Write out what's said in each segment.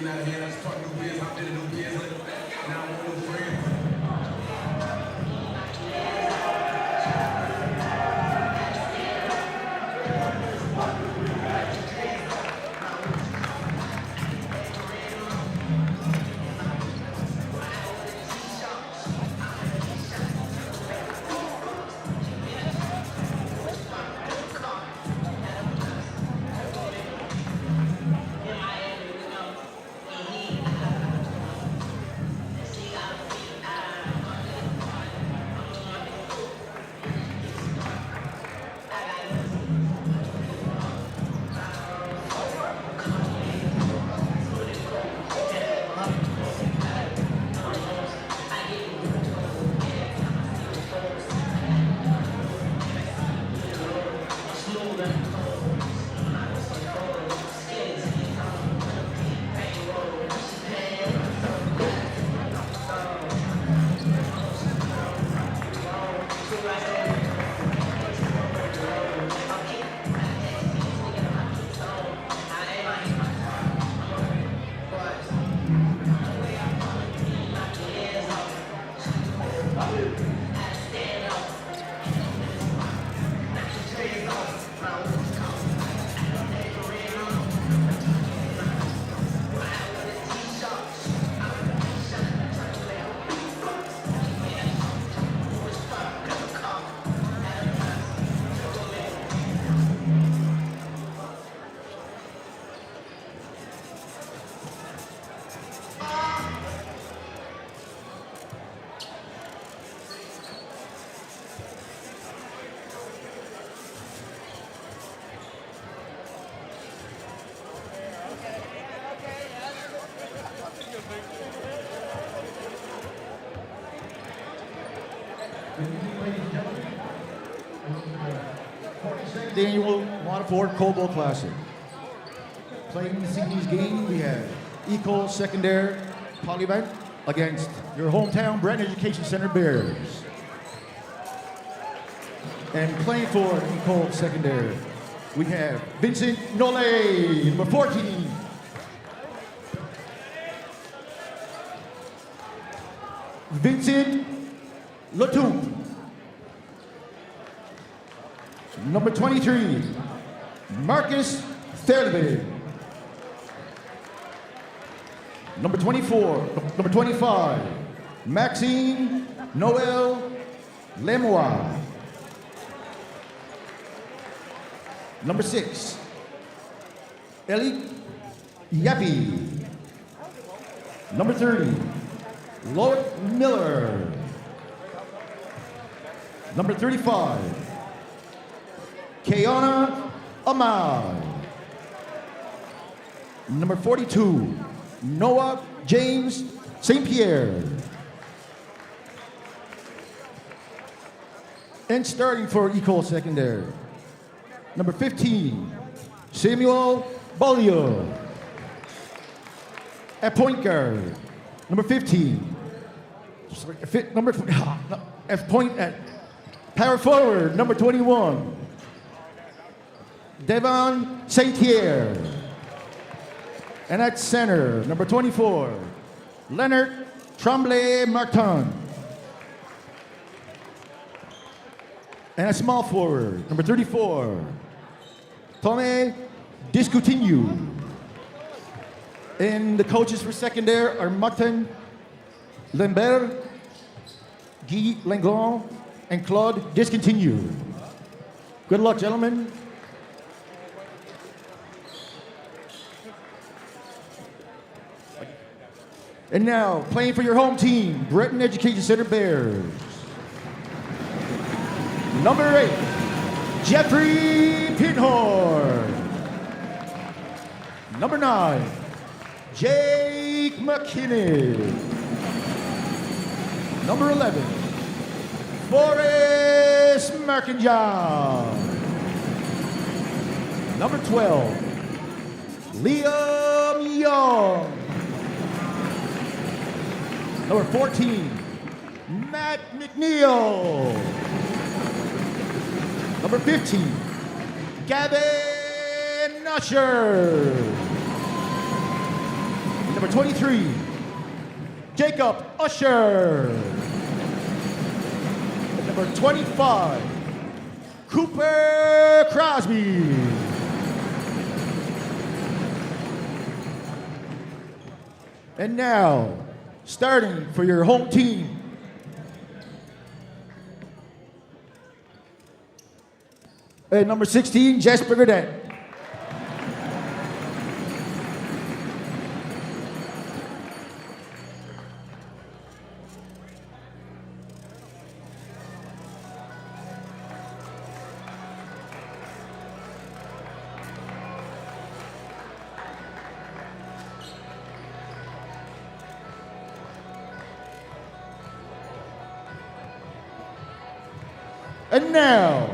out of here. Let's talk new biz. Hopped in a new biz. Now I'm a new friend. The annual Waterford Coalbowl Classic. Playing this evening's game, we have Ecole Secondaire Polyvalente against your hometown Breton Education Center Bears. And playing for Ecole Secondaire, we have Vincent Nollet, number 14. Vincent Latou. Number 23, Marcus Thelbe. Number 24, number 25, Maxime Noel Lemois. Number 6, Eli Yappi. Number 30, Lloyd Miller. Number 35, Kayana Ahmad. Number 42, Noah James St. Pierre. And starting for Ecole Secondaire, number 15, Samuel Bollier. At point guard, number 15. At point at power forward, number 21. Devon St. Pierre. And at center, number 24, Leonard Tremblay Martin. And at small forward, number 34, Tome Discoutinho. And the coaches for Secondaire are Martin Lambert, Guy Langlon, and Claude Discontinue. Good luck, gentlemen. And now, playing for your home team, Breton Education Center Bears. Number 8, Jeffrey Pinhorn. Number 9, Jake McKinney. Number 11, Forrest Merkinjohn. Number 12, Liam Young. Number 14, Matt McNeil. Number 15, Gavin Usher. number 23, Jacob Usher. And number 25, Cooper Crosby. And now, starting for your home team, at number 16, Jesper Gordette. And now,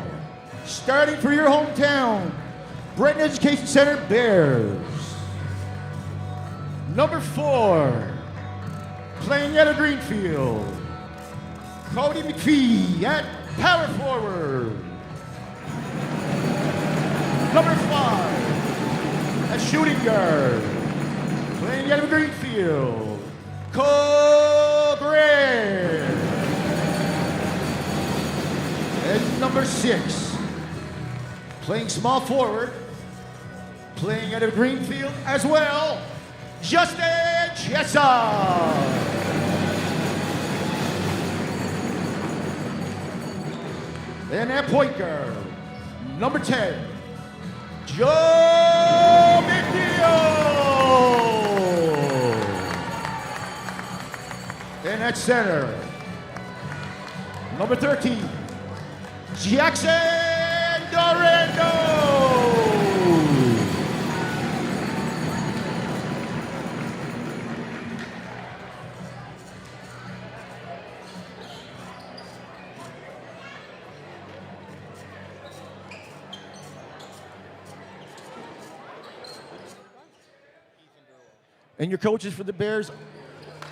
starting for your hometown, Breton Education Center Bears. Number 4, playing at a Greenfield, Cody McPhee at power forward. Number 5, at shooting guard, playing at a Greenfield, Cole Grant. And number 6, playing small forward, playing at a Greenfield as well, Justin Chessa. And at point guard, number 10, Joe McNeil. And at center, number 13, Jackson Dorando. And your coaches for the Bears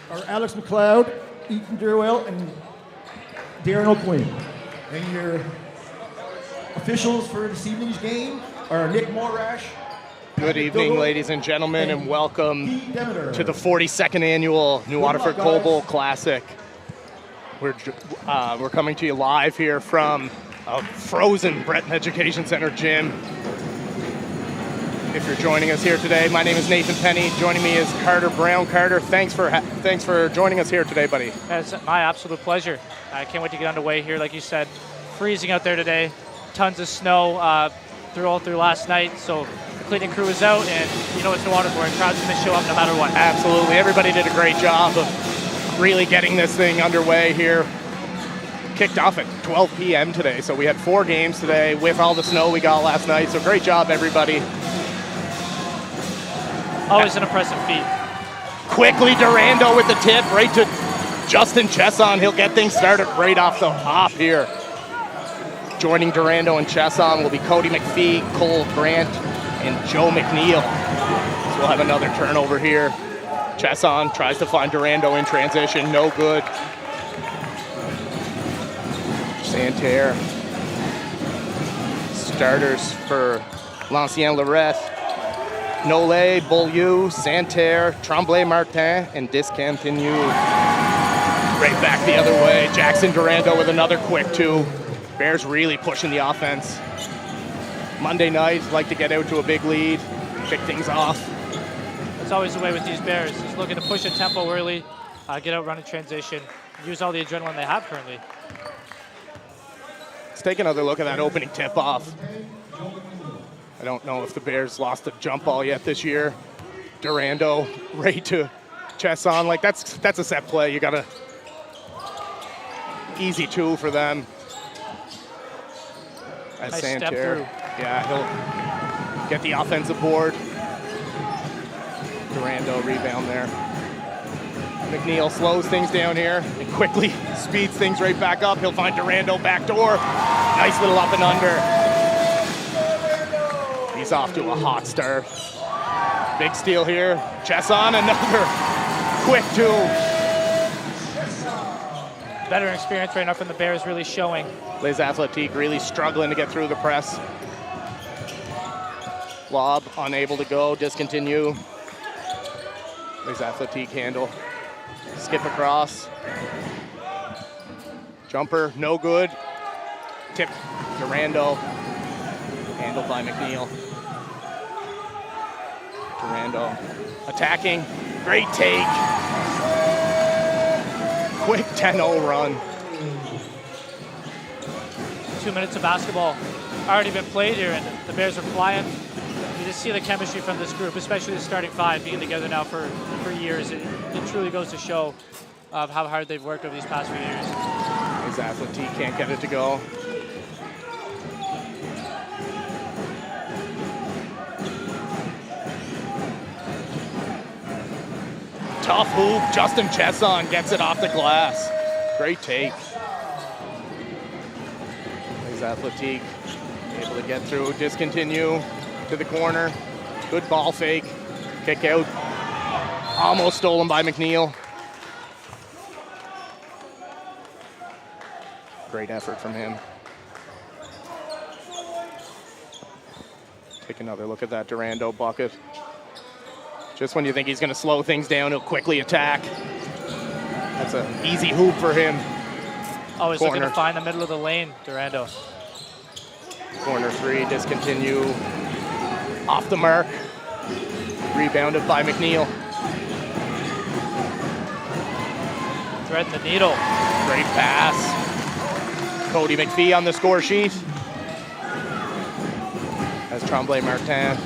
are Alex McLeod, Ethan Durwell, and Darren O'Quinn. And your officials for this evening's game are Nick Morash. Good evening, ladies and gentlemen, and welcome to the 42nd annual New Waterford Coalbowl Classic. We're coming to you live here from a frozen Breton Education Center gym. If you're joining us here today, my name is Nathan Penny. Joining me is Carter Brown. Carter, thanks for joining us here today, buddy. It's my absolute pleasure. I can't wait to get underway here. Like you said, freezing out there today. Tons of snow all through last night. So the cleaning crew is out, and you know it's New Waterford. Crowd's going to show up no matter what. Absolutely. Everybody did a great job of really getting this thing underway here. Kicked off at 12 p.m. today, so we had 4 games today with all the snow we got last night. So great job, everybody. Always an impressive feat. Quickly, Durando with the tip right to Justin Chesson. He'll get things started right off the hop here. Joining Durando and Chesson will be Cody McPhee, Cole Grant, and Joe McNeil. So we'll have another turnover here. Chesson tries to find Durando in transition. No good. Santerre. Starters for L'Ancien Lorette. Nolay, Beaulieu, Santerre, Tremblay Martin, and Discontinue. Right back the other way. Jackson Durando with another quick 2. Bears really pushing the offense. Monday night, like to get out to a big lead, kick things off. That's always the way with these Bears. Just looking to push a tempo early, get out, run in transition, use all the adrenaline they have currently. Let's take another look at that opening tip-off. I don't know if the Bears lost a jump ball yet this year. Durando right to Chesson. Like that's a set play. You got a easy 2 for them. As Nice Santerre, step through. yeah, he'll get the offensive board. Durando rebound there. McNeil slows things down here and quickly speeds things right back up. He'll find Durando back door. Nice little up and under. He's off to a hot start. Big steal here. Chesson, another quick 2. Better experience right now from the Bears really showing. Les Athletiques really struggling to get through the press. Lob unable to go, discontinue. There's athletic handle. Skip across. Jumper, no good. Tip, Durando. Handled by McNeil. Durando attacking. Great take. Quick 10-0 run. 2 minutes of basketball already been played here, and the Bears are flying. You just see the chemistry from this group, especially the starting five, being together now for years. It truly goes to show how hard they've worked over these past few years. His athlete can't get it to go. Tough hoop. Justin Chesson gets it off the glass. Great take. His athletic able to get through, discontinue to the corner. Good ball fake. Kick out. Almost stolen by McNeil. Great effort from him. Take another look at that Durando bucket. Just when you think he's going to slow things down, he'll quickly attack. That's an easy hoop for him. Always looking to find the middle of the lane, Durando. Corner three, discontinue. Off the mark. Rebounded by McNeil. Threading the needle. Great pass. Cody McPhee on the score sheet. As Tremblay Martin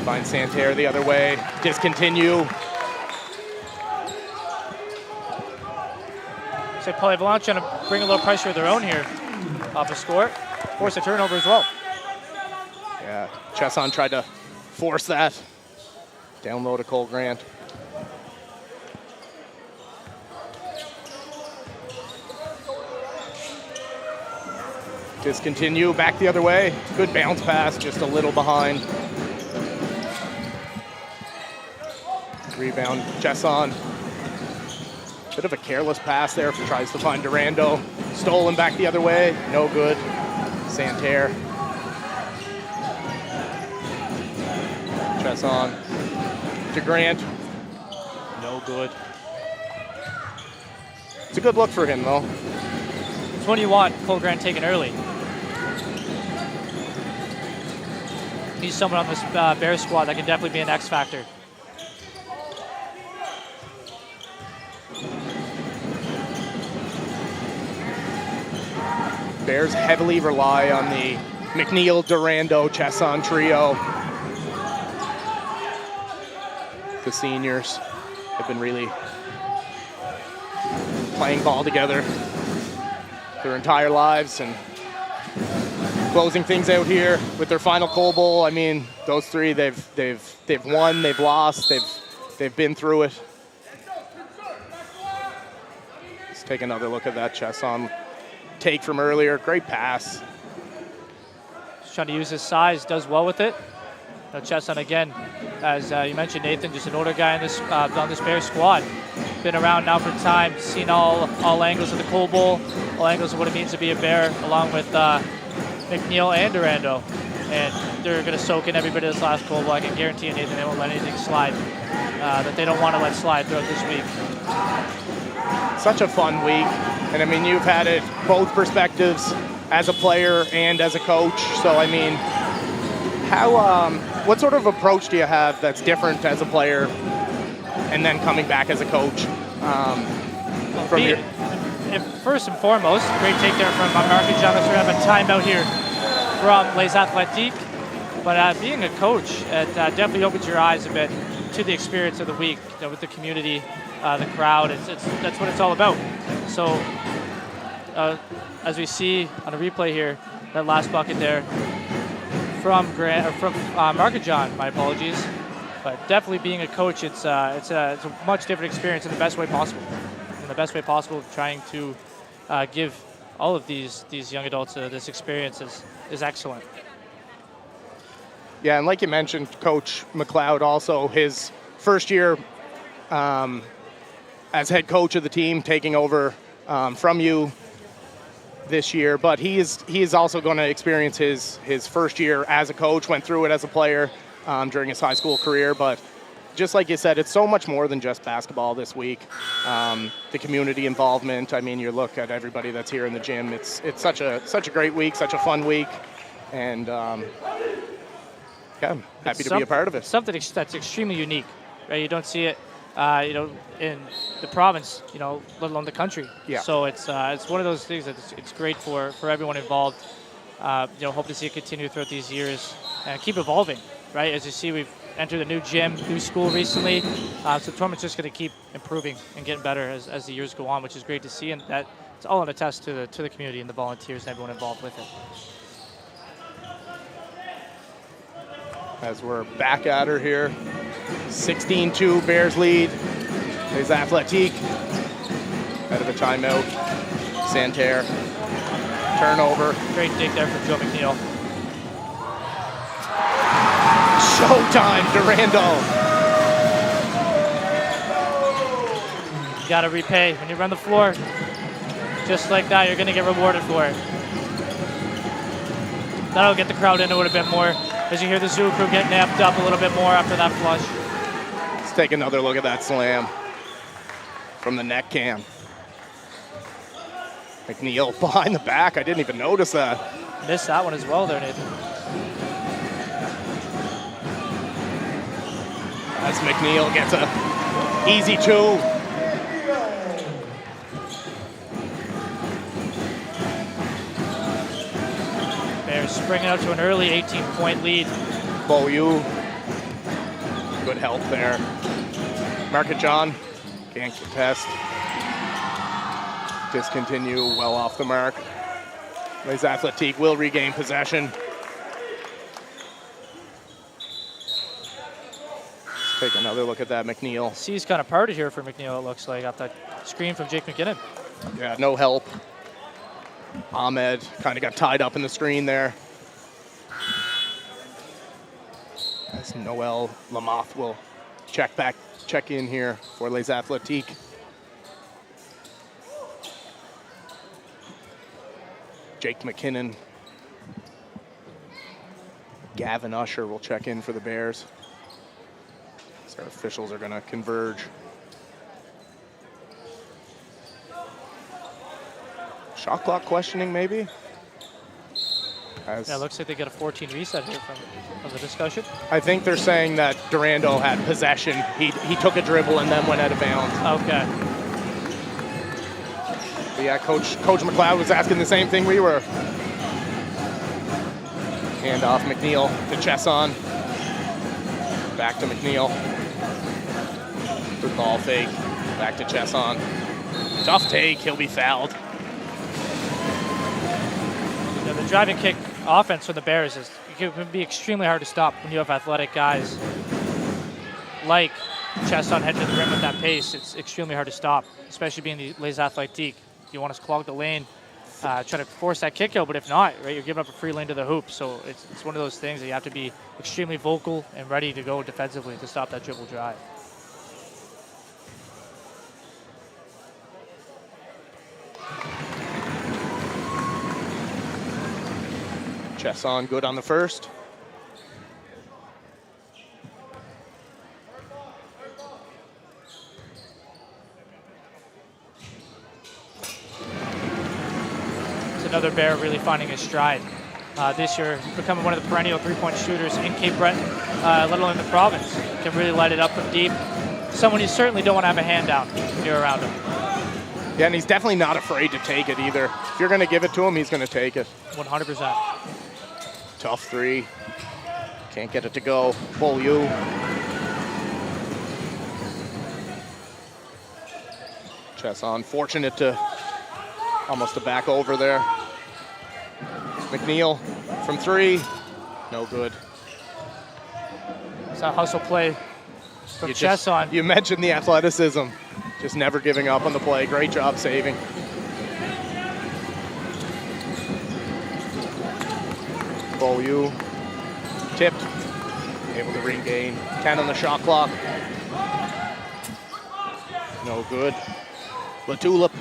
finds Santerre the other way. Discontinue. So Polyvalente trying to bring a little pressure of their own here off the score. Force a turnover as well. Yeah, Chesson tried to force that. Down low to Cole Grant. Discontinue, back the other way. Good bounce pass, just a little behind. Rebound, Chesson. Bit of a careless pass there, tries to find Durando. Stolen back the other way, no good. Santerre. Chesson to Grant. No good. It's a good look for him though. It's one you want Cole Grant taken early. He's someone on this Bears squad that can definitely be an X factor. Bears heavily rely on the McNeil, Durando, Chesson trio. The seniors have been really playing ball together their entire lives and closing things out here with their final coalbowl. I mean, those three, they've won, they've lost, they've been through it. Let's take another look at that Chesson take from earlier. Great pass. Just trying to use his size, does well with it. Now Chesson again, as you mentioned, Nathan, just an older guy in this on this Bears squad. Been around now for time, seen all angles of the coalbowl, all angles of what it means to be a Bear, along with McNeil and Durando. And they're going to soak in every bit of this last coalbowl. I can guarantee you, Nathan, they won't let anything slide that they don't want to let slide throughout this week. Such a fun week. And I mean, you've had it both perspectives as a player and as a coach. So I mean, what sort of approach do you have that's different as a player and then coming back as a coach? First and foremost, great take there from Marc Jean. We have a timeout here from Les Athletiques. But being a coach, it definitely opens your eyes a bit to the experience of the week, with the community, the crowd. That's what it's all about. So as we see on a replay here, that last bucket there from Marc Jean, my apologies. But definitely being a coach, it's a much different experience in the best way possible. In the best way possible, trying to give all of these young adults this experience is excellent. Yeah, and like you mentioned, Coach McLeod also, his first year as head coach of the team, taking over from you this year, but he is also going to experience his first year as a coach, went through it as a player during his high school career, but just like you said, it's so much more than just basketball this week. The community involvement. I mean, you look at everybody that's here in the gym. It's such a great week, such a fun week, and yeah, I'm happy to be a part of it. Something that's extremely unique, right? You don't see it, in the province, let alone the country. Yeah. So it's one of those things that it's great for everyone involved. Hope to see it continue throughout these years and keep evolving, right? As you see, we've entered a new gym, new school recently. So the tournament's just going to keep improving and getting better as the years go on, which is great to see. And that it's all an attest to the community and the volunteers and everyone involved with it. As we're back at her here, 16-2 Bears lead. Les Athletiques out of a timeout. Santerre, turnover. Great dig there from Joe McNeil. Showtime, Durando. You got to repay when you run the floor. Just like that, you're going to get rewarded for it. That'll get the crowd into it a bit more as you hear the Zoo crew getting amped up a little bit more after that flush. Let's take another look at that slam from the net cam. McNeil behind the back. I didn't even notice that. Missed that one as well there, Nathan. As McNeil gets a easy two. Bears springing out to an early 18-point lead. Beaulieu, good help there. Market John can't contest. Discontinue, well off the mark. Les Athletiques will regain possession. Let's take another look at that, McNeil. C's kind of parted here for McNeil, it looks like, off that screen from Jake McKinnon. Yeah, no help. Ahmed kind of got tied up in the screen there. As Noel Lamoth will check in here for Les Athletiques. Jake McKinnon. Gavin Usher will check in for the Bears. So our officials are going to converge. Shot clock questioning, maybe? Yeah, it looks like they get a 14 reset here from the discussion. I think they're saying that Durando had possession. He took a dribble and then went out of bounds. Okay. But yeah, Coach McLeod was asking the same thing we were. Hand off McNeil to Chesson. Back to McNeil. Good ball fake. Back to Chesson. Tough take. He'll be fouled. Yeah, the driving kick offense for the Bears it can be extremely hard to stop when you have athletic guys like Chesson heading to the rim with that pace. It's extremely hard to stop, especially being the Les Athletiques. You want to clog the lane, try to force that kick out, but if not, right, you're giving up a free lane to the hoop. So it's one of those things that you have to be extremely vocal and ready to go defensively to stop that dribble drive. Chesson good on the first. Another Bear really finding his stride. This year, becoming one of the perennial three-point shooters in Cape Breton, let alone in the province. Can really light it up from deep. Someone you certainly don't want to have a hand down when you're around him. Yeah, and he's definitely not afraid to take it either. If you're going to give it to him, he's going to take it. 100%. Tough three. Can't get it to go. Beaulieu. Chesson fortunate to almost a back over there. McNeil from three. No good. It's a hustle play from Chesson. You mentioned the athleticism. Just never giving up on the play. Great job saving. Beaulieu tipped. Able to regain. 10 on the shot clock. No good. Latulip.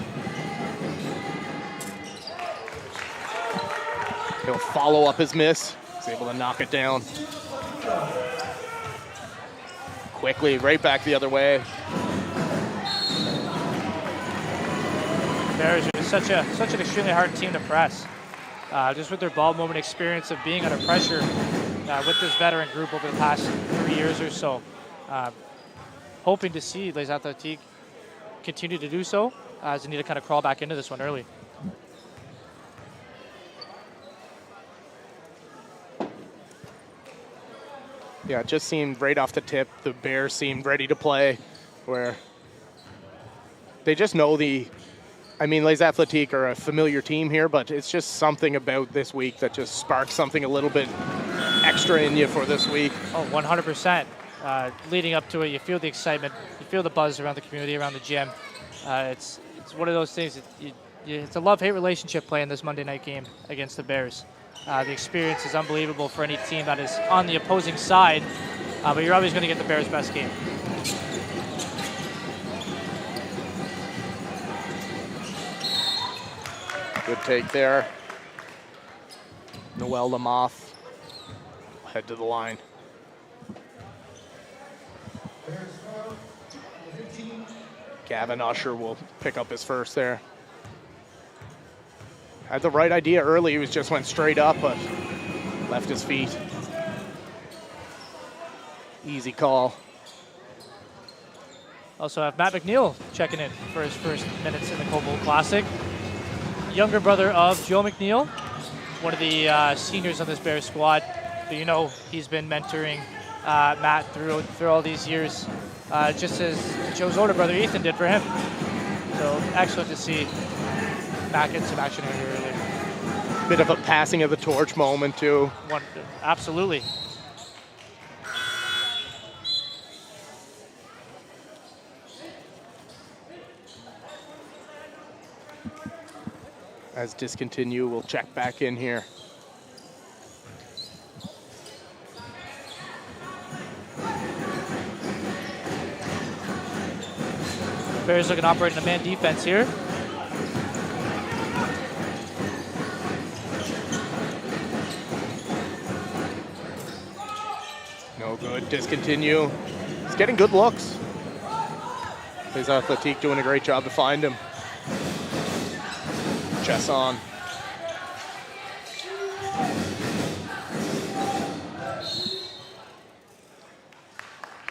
He'll follow up his miss. He's able to knock it down. quickly, right back the other way. Bears are such an extremely hard team to press. Just with their ball movement experience of being under pressure with this veteran group over the past 3 years or so. Hoping to see Les Athletiques continue to do so, as they need to kind of crawl back into this one early. Yeah, it just seemed right off the tip, the Bears seemed ready to play, where they just know Les Athletiques are a familiar team here, but it's just something about this week that just sparks something a little bit extra in you for this week. Oh, 100%. Leading up to it, you feel the excitement, you feel the buzz around the community, around the gym. It's one of those things, it's a love-hate relationship playing this Monday night game against the Bears. The experience is unbelievable for any team that is on the opposing side, but you're always going to get the Bears' best game. Good take there. Noel Lamoth, head to the line. Gavin Usher will pick up his first there. Had the right idea early, he just went straight up, but left his feet. Easy call. Also have Matt McNeil checking in for his first minutes in the Coalbowl Classic. Younger brother of Joe McNeil, one of the seniors on this Bears squad. So you know he's been mentoring Matt through all these years, just as Joe's older brother Ethan did for him. So excellent to see Matt get some action here earlier. Bit of a passing of the torch moment too. Absolutely. As discontinue, we'll check back in here. Bears looking to operate in a man defense here. No good, discontinue. He's getting good looks. Les Athletiques doing a great job to find him. Chess on.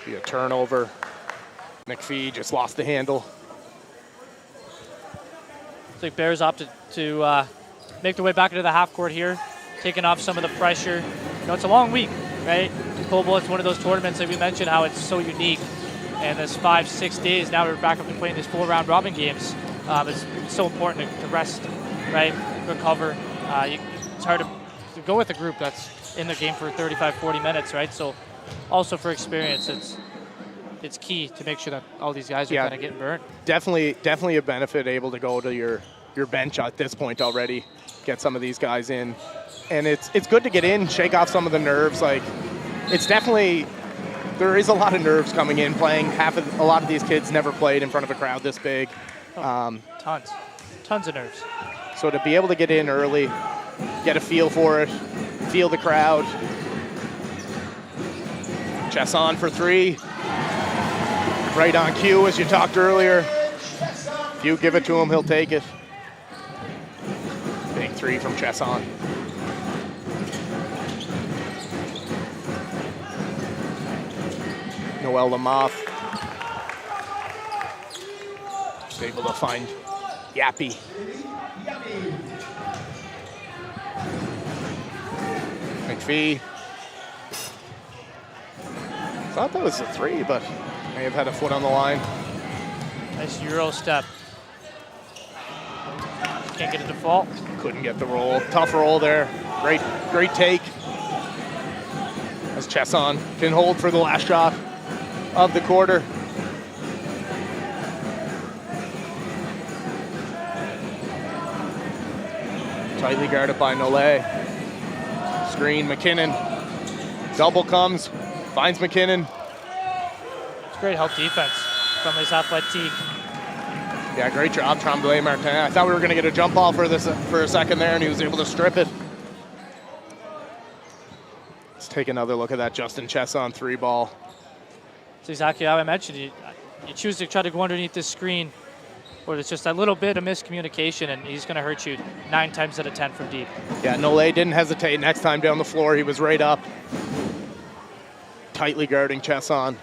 Be a turnover. McPhee just lost the handle. Looks like Bears opted to make their way back into the half court here, taking off some of the pressure. You know, it's a long week, right? Coalbowl, it's one of those tournaments that we mentioned how it's so unique. And this 5-6 days, now we're back up to playing these full round robin games. It's so important to rest, right? Recover. It's hard to go with a group that's in the game for 35, 40 minutes, right? So also for experience, it's key to make sure that all these guys are kind of getting burnt. Definitely a benefit able to go to your bench at this point already, get some of these guys in. And it's good to get in, shake off some of the nerves. Like, it's definitely, there is a lot of nerves coming in playing. A lot of these kids never played in front of a crowd this big. Tons of nerves. So to be able to get in early, get a feel for it, feel the crowd. Chess on for three. Right on cue, as you talked earlier. If you give it to him, he'll take it. Big three from Chesson. Noel Lamoth. Just able to find Yappy. McPhee. Thought that was a three, but may have had a foot on the line. Nice Euro step. Can't get a default. Couldn't get the roll. Tough roll there. Great take. As Chesson can hold for the last shot of the quarter. Tightly guarded by Nole. Screen, McKinnon. Double comes, finds McKinnon. It's great help defense from Les Athletiques. Yeah, great job, Tremblay Martin. I thought we were going to get a jump ball for a second there, and he was able to strip it. Let's take another look at that Justin Chesson three ball. It's exactly how I mentioned. You choose to try to go underneath this screen, where it's just a little bit of miscommunication, and he's going to hurt you 9 times out of 10 from deep. Yeah, Nole didn't hesitate. Next time down the floor, he was right up, tightly guarding Chesson.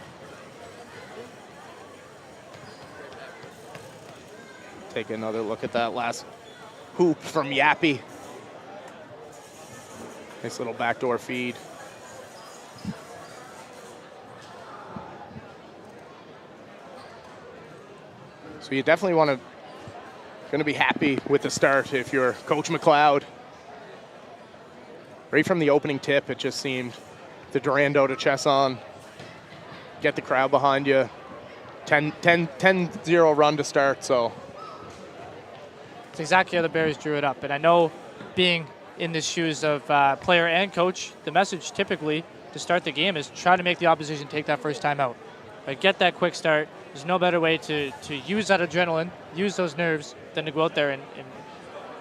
Take another look at that last hoop from Yappy. Nice little backdoor feed. So you definitely going to be happy with the start if you're Coach McLeod. Right from the opening tip, it just seemed the Durando to Chesson, get the crowd behind you. 10-0 run to start, so. It's exactly how the Bears drew it up. And I know, being in the shoes of player and coach, the message typically to start the game is try to make the opposition take that first time out. Right? Get that quick start. There's no better way to use that adrenaline, use those nerves, than to go out there and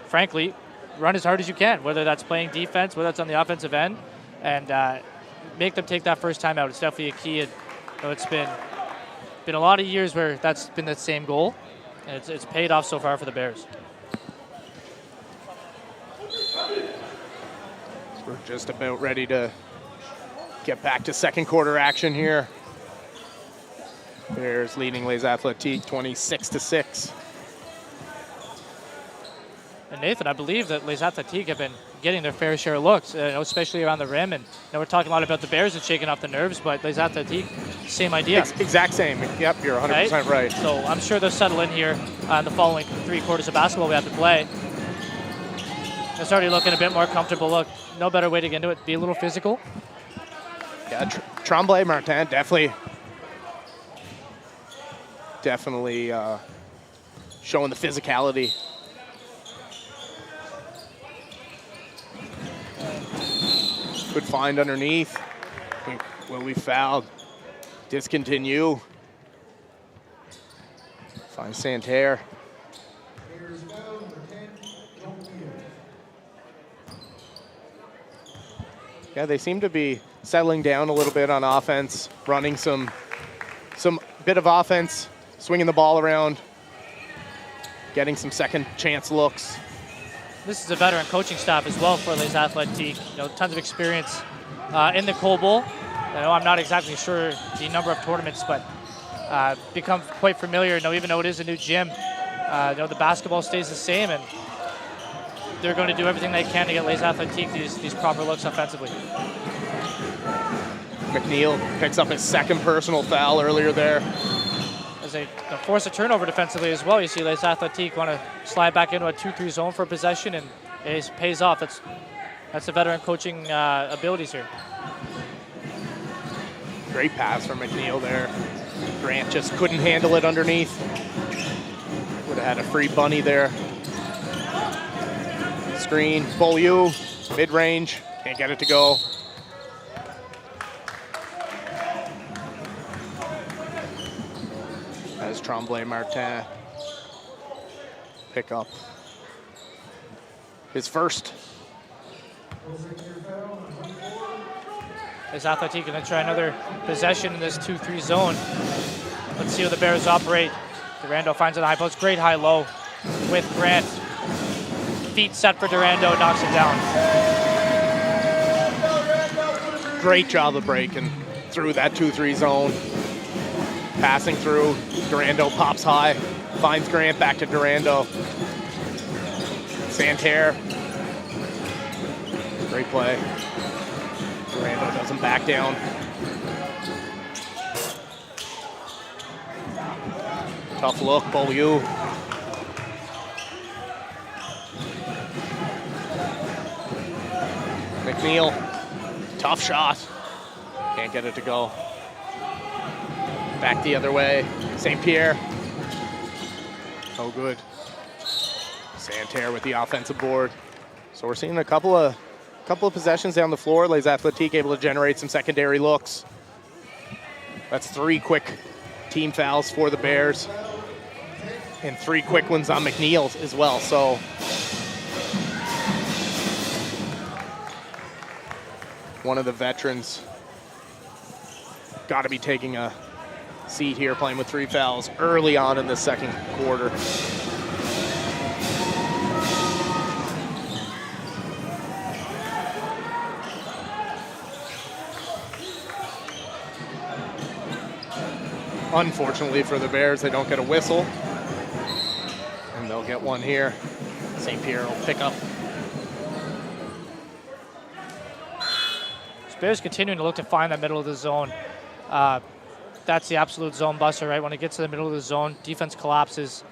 frankly, run as hard as you can, whether that's playing defense, whether that's on the offensive end, and make them take that first time out. It's definitely a key. And, it's been a lot of years where that's been the same goal, and it's paid off so far for the Bears. We're just about ready to get back to second quarter action here. Bears leading Les Athletiques 26-6. And Nathan, I believe that Les Athletiques have been getting their fair share of looks, especially around the rim. And we're talking a lot about the Bears and shaking off the nerves, but Les Athletiques, same idea. Exact same. Yep, you're 100% right. So I'm sure they'll settle in here on the following 3 quarters of basketball we have to play. It's already looking a bit more comfortable. Look, no better way to get into it. Be a little physical. Yeah, Tremblay Martin definitely showing the physicality. Good find underneath. Will we foul? Discontinue. Find Santerre. Yeah, they seem to be settling down a little bit on offense, running some bit of offense, swinging the ball around, getting some second chance looks. This is a veteran coaching staff as well for Les Athletiques. Tons of experience in the Coal Bowl. I'm not exactly sure the number of tournaments, but become quite familiar. Even though it is a new gym, the basketball stays the same, and they're going to do everything they can to get Les Athletiques these proper looks offensively. McNeil picks up his second personal foul earlier there. As they force a turnover defensively as well, you see Les Athletiques want to slide back into a 2-3 zone for possession, and it pays off. That's the veteran coaching abilities here. Great pass from McNeil there. Grant just couldn't handle it underneath. Would have had a free bunny there. Screen, Beaulieu, mid-range, can't get it to go. As Tremblay Martin pick up his first. Les Athletiques going to try another possession in this 2-3 zone. Let's see how the Bears operate. Durando finds it high post. Great high-low with Grant. Feet set for Durando, knocks it down. Great job of breaking through that 2-3 zone. Passing through, Durando pops high, finds Grant, back to Durando. Santerre, great play. Durando doesn't back down. Tough look, Beaulieu. McNeil, tough shot. Can't get it to go. Back the other way, St. Pierre. Oh, good. Santerre with the offensive board. So we're seeing a couple of possessions down the floor. Les Athletiques able to generate some secondary looks. That's 3 quick team fouls for the Bears. And 3 quick ones on McNeil as well. So one of the veterans got to be taking a seat here, playing with 3 fouls early on in the second quarter. Unfortunately for the Bears, they don't get a whistle. And they'll get one here. St. Pierre will pick up. Bears continuing to look to find that middle of the zone. That's the absolute zone buster, right? When it gets to the middle of the zone, defense collapses.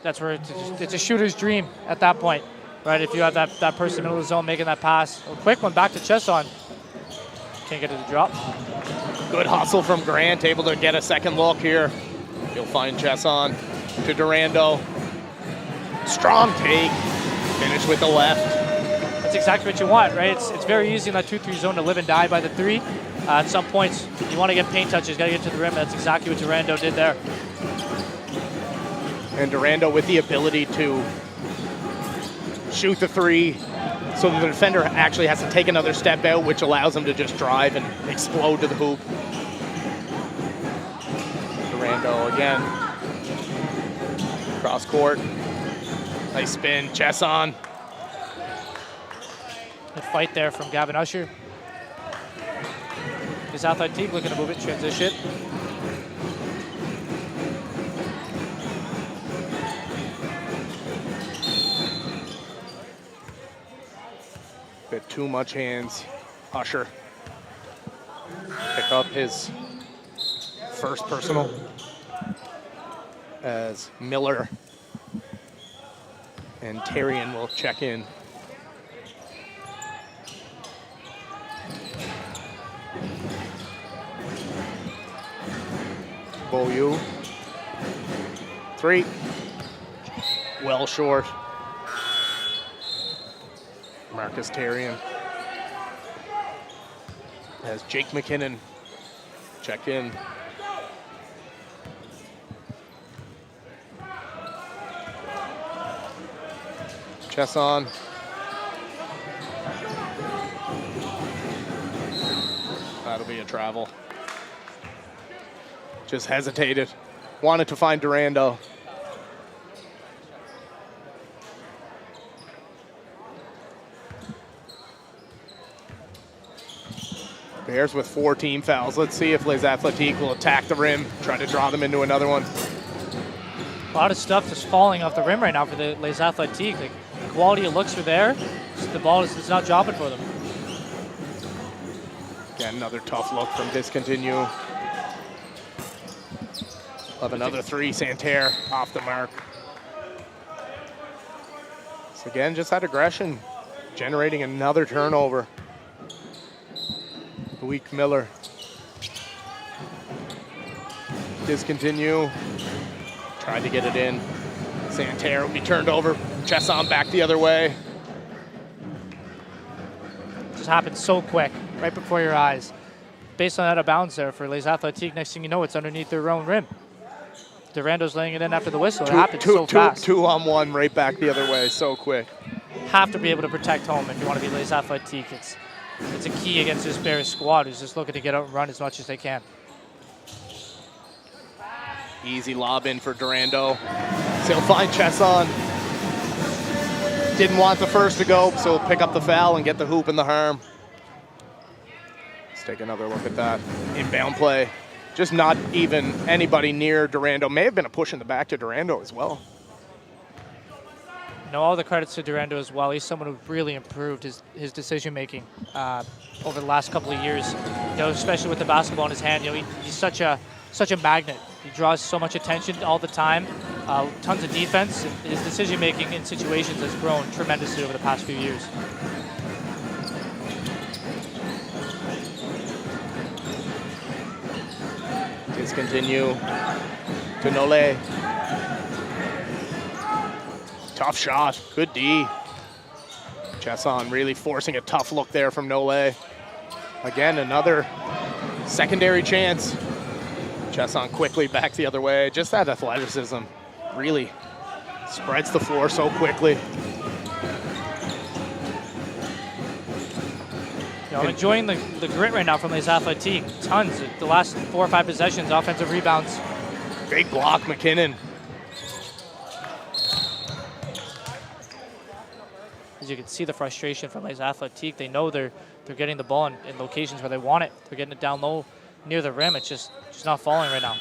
That's where it's a shooter's dream at that point, right? If you have that person in the middle of the zone making that pass. A quick one back to Chesson. Can't get to the drop. Good hustle from Grant, able to get a second look here. He'll find Chesson to Durando. Strong take, finish with the left. That's exactly what you want, right? It's very easy in that 2-3 zone to live and die by the 3. At some points, you want to get paint touches, got to get to the rim. That's exactly what Durando did there. And Durando with the ability to shoot the 3, so the defender actually has to take another step out, which allows him to just drive and explode to the hoop. Durando again. Cross court. Nice spin. Chesson. Good fight there from Gavin Usher. His athletic looking to move it, transition. Bit too much hands. Usher pick up his first personal as Miller and Terrian will check in. Beaulieu. 3. Well short. Marcus Terrian. As Jake McKinnon check in. Chesson. That'll be a travel. Just hesitated. Wanted to find Durando. Bears with 4 team fouls. Let's see if Les Athletiques will attack the rim, try to draw them into another one. A lot of stuff just falling off the rim right now for the Les Athletiques. Like, the quality of looks are there. Just the ball is not dropping for them. Again, another tough look from Discontinue. Of another 3, Santerre off the mark. So again, just that aggression, generating another turnover. Weak Miller. Discontinue. Tried to get it in. Santerre will be turned over. Chesson back the other way. Just happened so quick, right before your eyes. Based on out of bounds there for Les Athletiques, next thing you know, it's underneath their own rim. Durando's laying it in after the whistle. It happened so fast. 2 on 1, right back the other way, so quick. Have to be able to protect home if you want to be Les Athletiques. It's a key against this Bears squad who's just looking to get out and run as much as they can. Easy lob in for Durando. So he'll find Chesson. Didn't want the first to go, so he'll pick up the foul and get the hoop and the harm. Let's take another look at that. Inbound play. Just not even anybody near Durando. May have been a push in the back to Durando as well. No, all the credits to Durando as well. He's someone who really improved his decision making over the last couple of years. You know, especially with the basketball in his hand. You know, he's such a magnet. He draws so much attention all the time. Tons of defense. His decision making in situations has grown tremendously over the past few years. Discontinue to Nole. Tough shot, good D. Chesson really forcing a tough look there from Nole. Again, another secondary chance. Chesson quickly back the other way. Just that athleticism really spreads the floor so quickly. I'm enjoying the grit right now from Les Athletic. Tons. The last 4 or 5 possessions, offensive rebounds. Great block, McKinnon. As you can see the frustration from Les Athletic. They know they're getting the ball in locations where they want it. They're getting it down low near the rim. It's just not falling right now.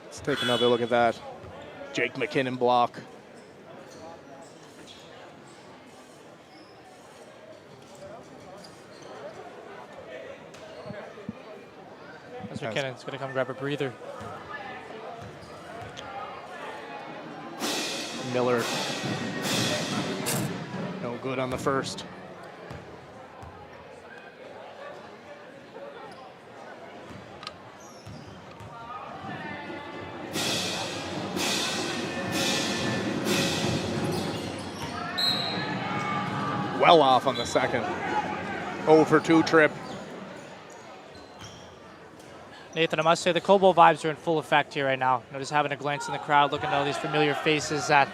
Let's take another look at that. Jake McKinnon block. As McKinnon's going to come grab a breather. Miller. No good on the first. Well off on the second. 0 for 2 trip. Nathan, I must say the coalbowl vibes are in full effect here right now. Just having a glance in the crowd, looking at all these familiar faces that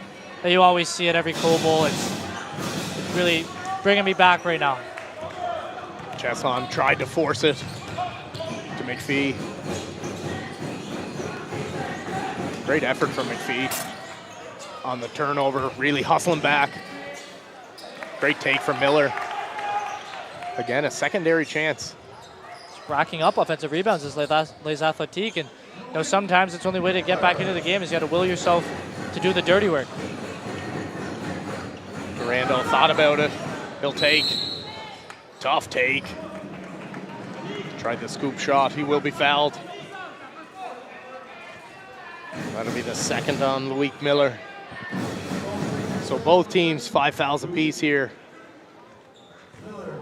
you always see at every coalbowl. It's really bringing me back right now. Chesson tried to force it to McPhee. Great effort from McPhee on the turnover, really hustling back. Great take from Miller. Again, a secondary chance. Racking up offensive rebounds is Les Athletic, and sometimes it's the only way to get back into the game is you got to will yourself to do the dirty work. Durando thought about it. He'll take. Tough take. Tried the scoop shot. He will be fouled. That'll be the second on Loic Miller. So both teams 5 fouls apiece here.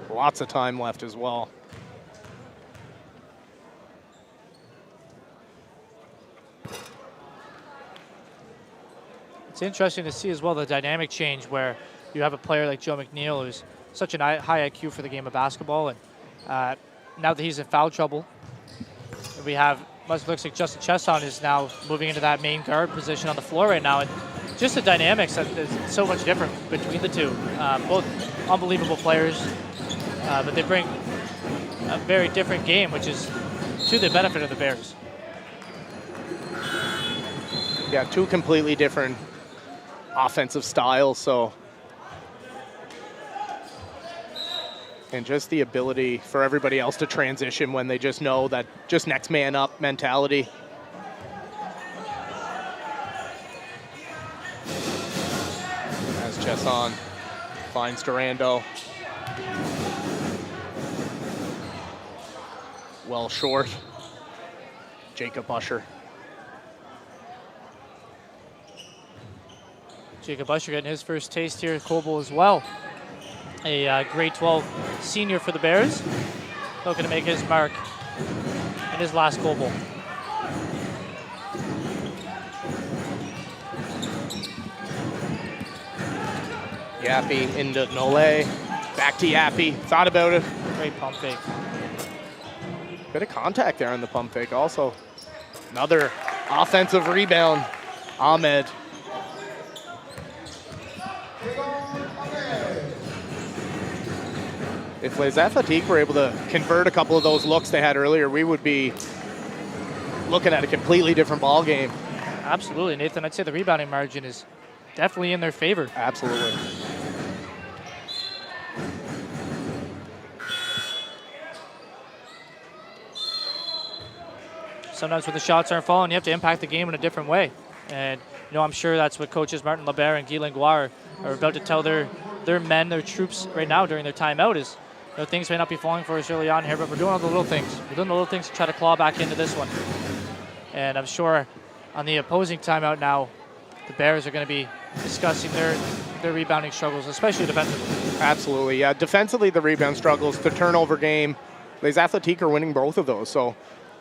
Lots of time left as well. It's interesting to see as well the dynamic change where you have a player like Joe McNeil who's such a high IQ for the game of basketball, and now that he's in foul trouble, we have looks like Justin Chesson is now moving into that main guard position on the floor right now, and just the dynamics is so much different between the two. Both unbelievable players, but they bring a very different game, which is to the benefit of the Bears. Yeah, two completely different offensive styles, and just the ability for everybody else to transition when they just know that just next man up mentality. As Chesson finds Durando. Well short. Jacob Usher. Jacob Usher getting his first taste here at coalbowl as well. A grade 12 senior for the Bears. Looking to make his mark in his last coalbowl. Yappy into Nole. Back to Yappy. Thought about it. Great pump fake. Bit of contact there on the pump fake also. Another offensive rebound. Ahmed. If Les Athletic were able to convert a couple of those looks they had earlier, we would be looking at a completely different ball game. Absolutely, Nathan. I'd say the rebounding margin is definitely in their favor. Absolutely. Sometimes when the shots aren't falling, you have to impact the game in a different way. And, I'm sure that's what coaches Martin Lebert and Guy Langlois are about to tell their men, their troops right now during their timeout is, things may not be falling for us early on here, but we're doing all the little things. We're doing the little things to try to claw back into this one. And I'm sure on the opposing timeout now, the Bears are going to be discussing their rebounding struggles, especially defensively. Absolutely, yeah. Defensively, the rebound struggles, the turnover game. Les Athletic are winning both of those, so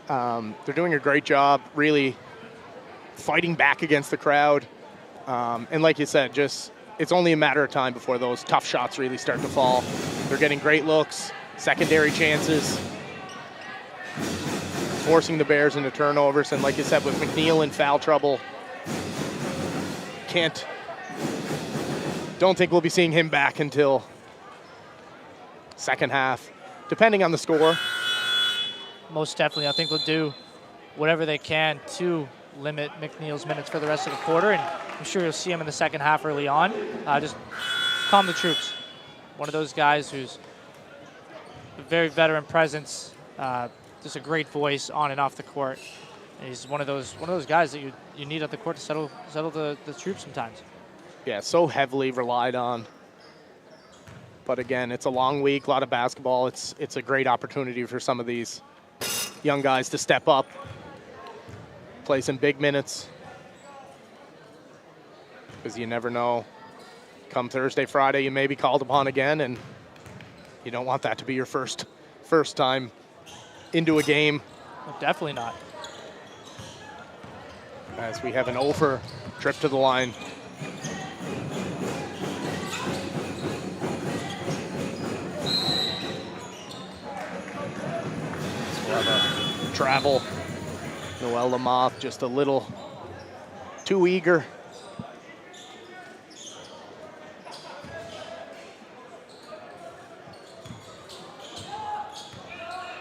they're doing a great job really fighting back against the crowd. And like you said, it's only a matter of time before those tough shots really start to fall. They're getting great looks, secondary chances, forcing the Bears into turnovers. And like you said, with McNeil in foul trouble, can't Don't think we'll be seeing him back until second half, depending on the score. Most definitely. I think they'll do whatever they can to limit McNeil's minutes for the rest of the quarter, and I'm sure you'll see him in the second half early on. Just calm the troops. One of those guys who's a very veteran presence, just a great voice on and off the court. And he's one of those guys that you need at the court to settle the troops sometimes. Yeah, so heavily relied on. But again, it's a long week, a lot of basketball. It's a great opportunity for some of these young guys to step up, play some big minutes. Because you never know. Come Thursday, Friday, you may be called upon again, and you don't want that to be your first time into a game. Definitely not. As we have an over trip to the line. We'll have a travel. Noel Lamoth just a little too eager.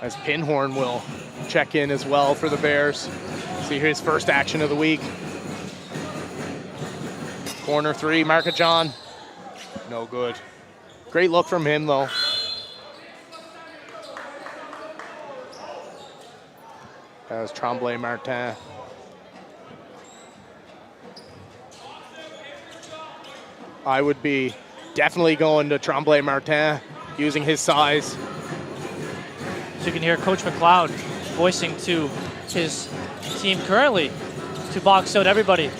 As Pinhorn will check in as well for the Bears. See his first action of the week. Corner three, Market-John. No good. Great look from him though. That was Tremblay Martin. I would be definitely going to Tremblay Martin, using his size. So you can hear Coach McLeod voicing to his team currently to box out everybody,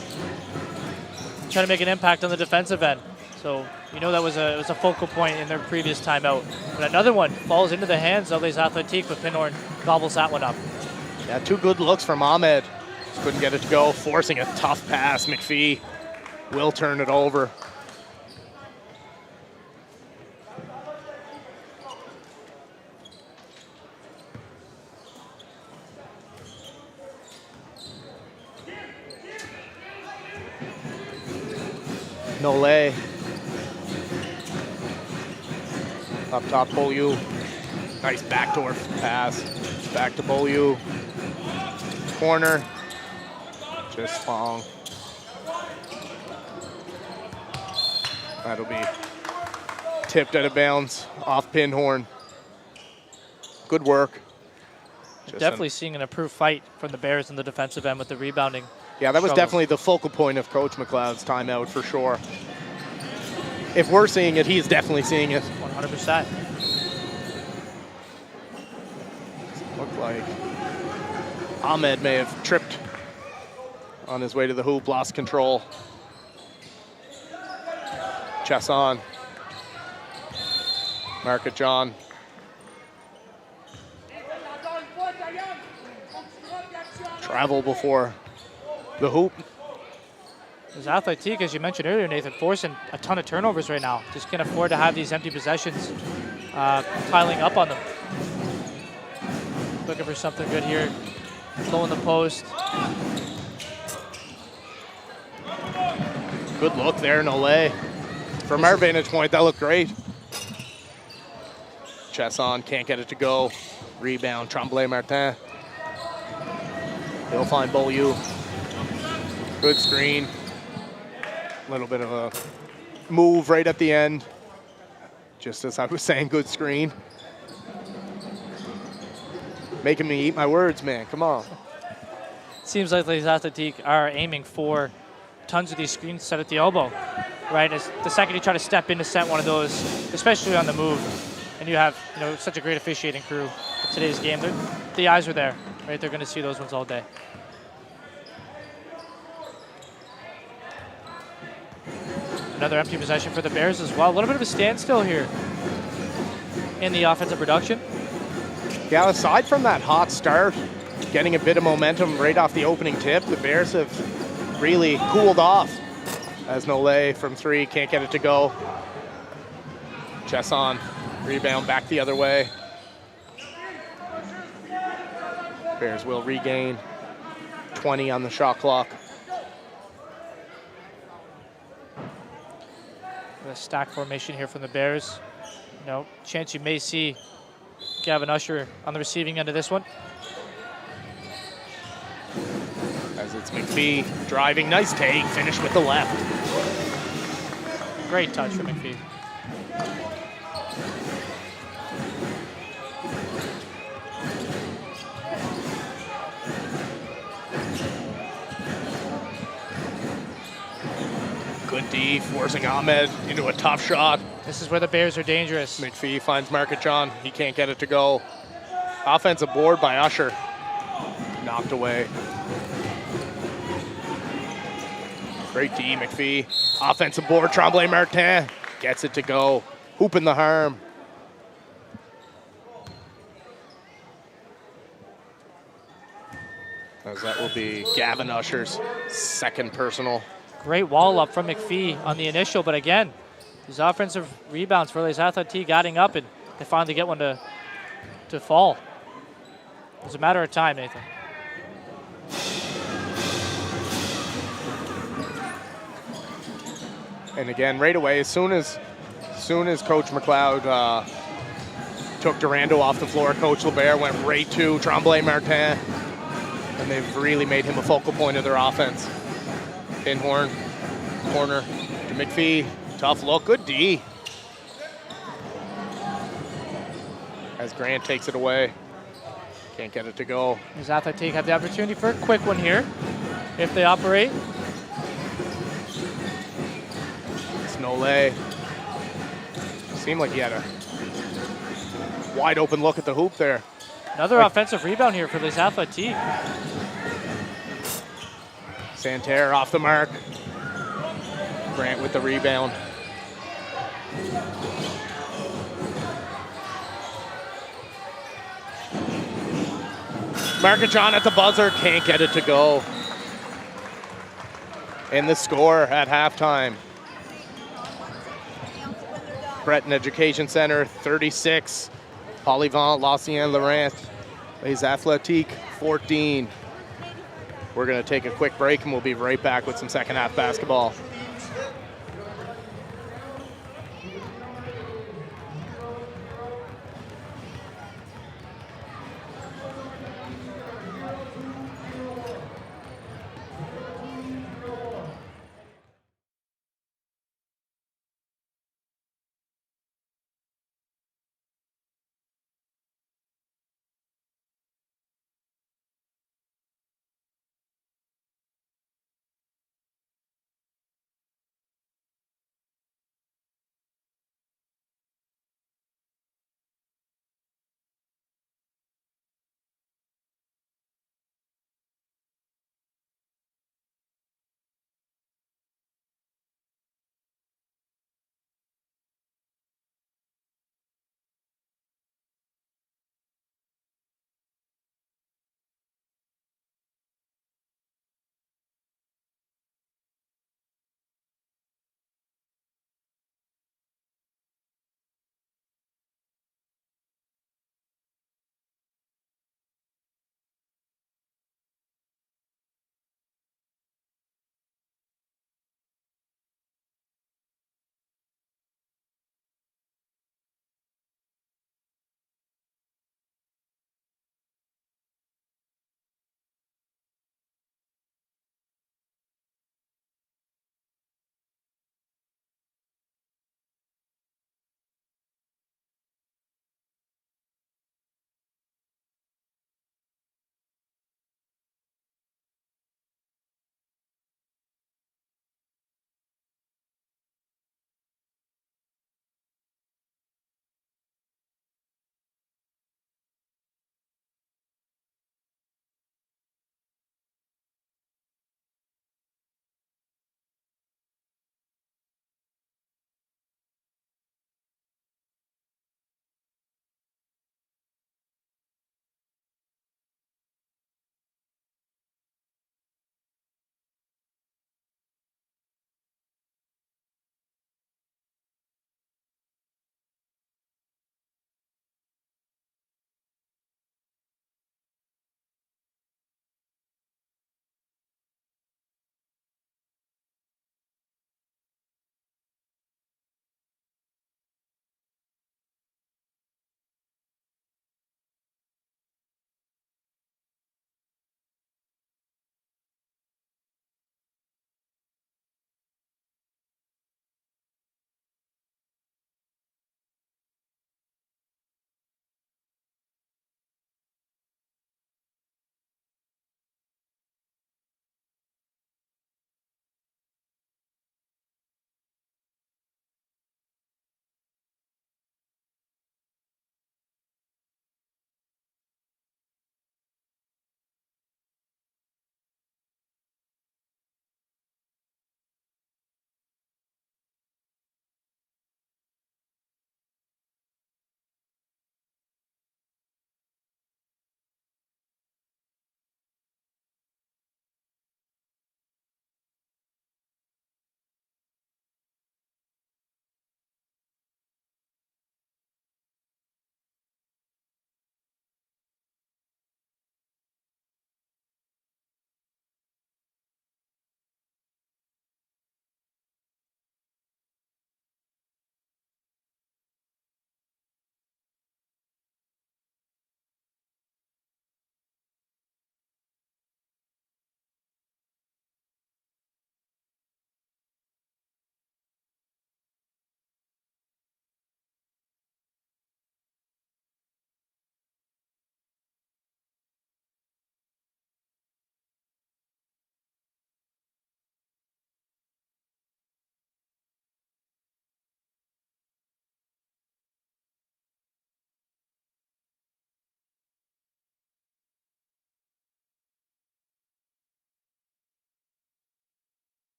trying to make an impact on the defensive end. So you know that was a focal point in their previous timeout. But another one falls into the hands of Les Athletiques, but Pinhorn gobbles that one up. Yeah, two good looks from Ahmed. Just couldn't get it to go, forcing a tough pass. McPhee will turn it over. Nole. Up top, Beaulieu. Nice backdoor pass. Back to Beaulieu. Corner. Just long. That'll be tipped out of bounds off Pinhorn. Good work. Definitely seeing an improved fight from the Bears in the defensive end with the rebounding. Yeah, that was struggles. definitely the focal point of Coach McLeod's timeout for sure. If we're seeing it, he's definitely seeing it. 100%. Looked like Ahmed may have tripped on his way to the hoop, lost control. Chess on. Market-John. Travel before the hoop. As Athletic, as you mentioned earlier, Nathan, forcing a ton of turnovers right now. Just can't afford to have these empty possessions piling up on them. Looking for something good here. Low in the post. Good look there, Nole. From our vantage point, that looked great. Chess on, can't get it to go. Rebound, Tremblay Martin. He'll find Beaulieu. Good screen. A little bit of a move right at the end. Just as I was saying, good screen. Making me eat my words, man. Come on. Seems like Les Athletiques are aiming for tons of these screens set at the elbow, right? As the second you try to step in to set one of those, especially on the move, and you have such a great officiating crew for today's game, the eyes are there, right? They're going to see those ones all day. Another empty possession for the Bears as well. A little bit of a standstill here in the offensive production. Yeah, aside from that hot start, getting a bit of momentum right off the opening tip, the Bears have really cooled off. As Nole from three, can't get it to go. Chess on, rebound back the other way. Bears will regain 20 on the shot clock. The stack formation here from the Bears. Chance you may see Gavin Usher on the receiving end of this one. As it's McPhee driving, nice take, finish with the left. Great touch from McPhee. Good D, forcing Ahmed into a tough shot. This is where the Bears are dangerous. McPhee finds Market-John. He can't get it to go. Offensive board by Usher. Knocked away. Great D, McPhee. Offensive board, Tremblay Martin gets it to go. Hooping the harm. As that will be Gavin Usher's second personal. Great wall up from McPhee on the initial, but again, these offensive rebounds for Les Athletes getting up, and they finally get one to fall. It's a matter of time, Nathan. And again, right away, as soon as Coach McLeod took Durando off the floor, Coach LeBert went right to Tremblay Martin, and they've really made him a focal point of their offense. Pinhorn, corner to McPhee, tough look, good D. As Grant takes it away, can't get it to go. Les Athletes have the opportunity for a quick one here, if they operate. Snole seemed like he had a wide open look at the hoop there. Another offensive rebound here for Les Athletes. Santerre off the mark. Grant with the rebound. Market-John at the buzzer, can't get it to go. And the score at halftime. Breton Education Center 36, Polyvalente Lausanne-Laurent, Les Athletes 14. We're going to take a quick break and we'll be right back with some second half basketball.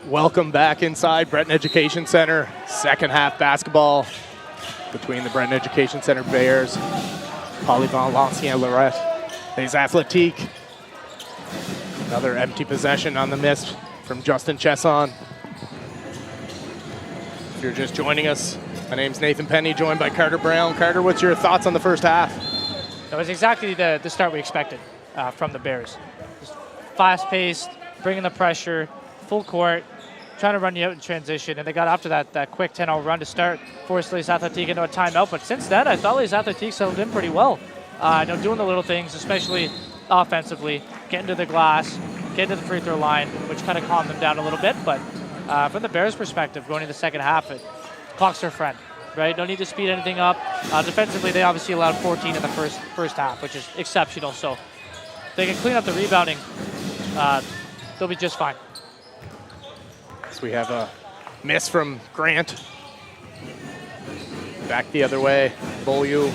Welcome back inside Breton Education Center. Second half basketball between the Breton Education Center Bears, Polyvalente Lorette, Les Athletiques. Another empty possession on the miss from Justin Chesson. If you're just joining us, my name's Nathan Penny, joined by Carter Brown. Carter, what's your thoughts on the first half? That was exactly the start we expected from the Bears. Just fast-paced, bringing the pressure, full court, trying to run you out in transition, and they got after that quick 10-0 run to start, forced Les Athletiques into a timeout. But since then, I thought Les Athletiques settled in pretty well. Doing the little things, especially offensively, getting to the glass, getting to the free throw line, which kind of calmed them down a little bit. But from the Bears' perspective, going into the second half, clock's their friend, right? No need to speed anything up. Defensively, they obviously allowed 14 in the first half, which is exceptional. So if they can clean up the rebounding, they'll be just fine. So we have a miss from Grant. Back the other way, Beaulieu.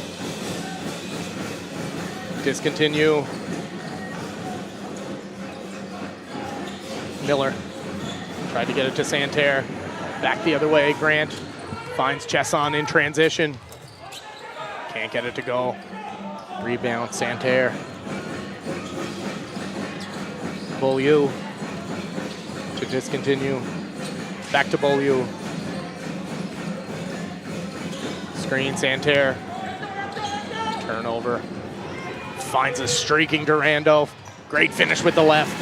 Discontinue. Miller tried to get it to Santerre. Back the other way, Grant finds Chesson in transition. Can't get it to go. Rebound, Santerre. Beaulieu to discontinue. Back to Beaulieu. Screen, Santerre. Turnover. Finds a streaking Durando. Great finish with the left.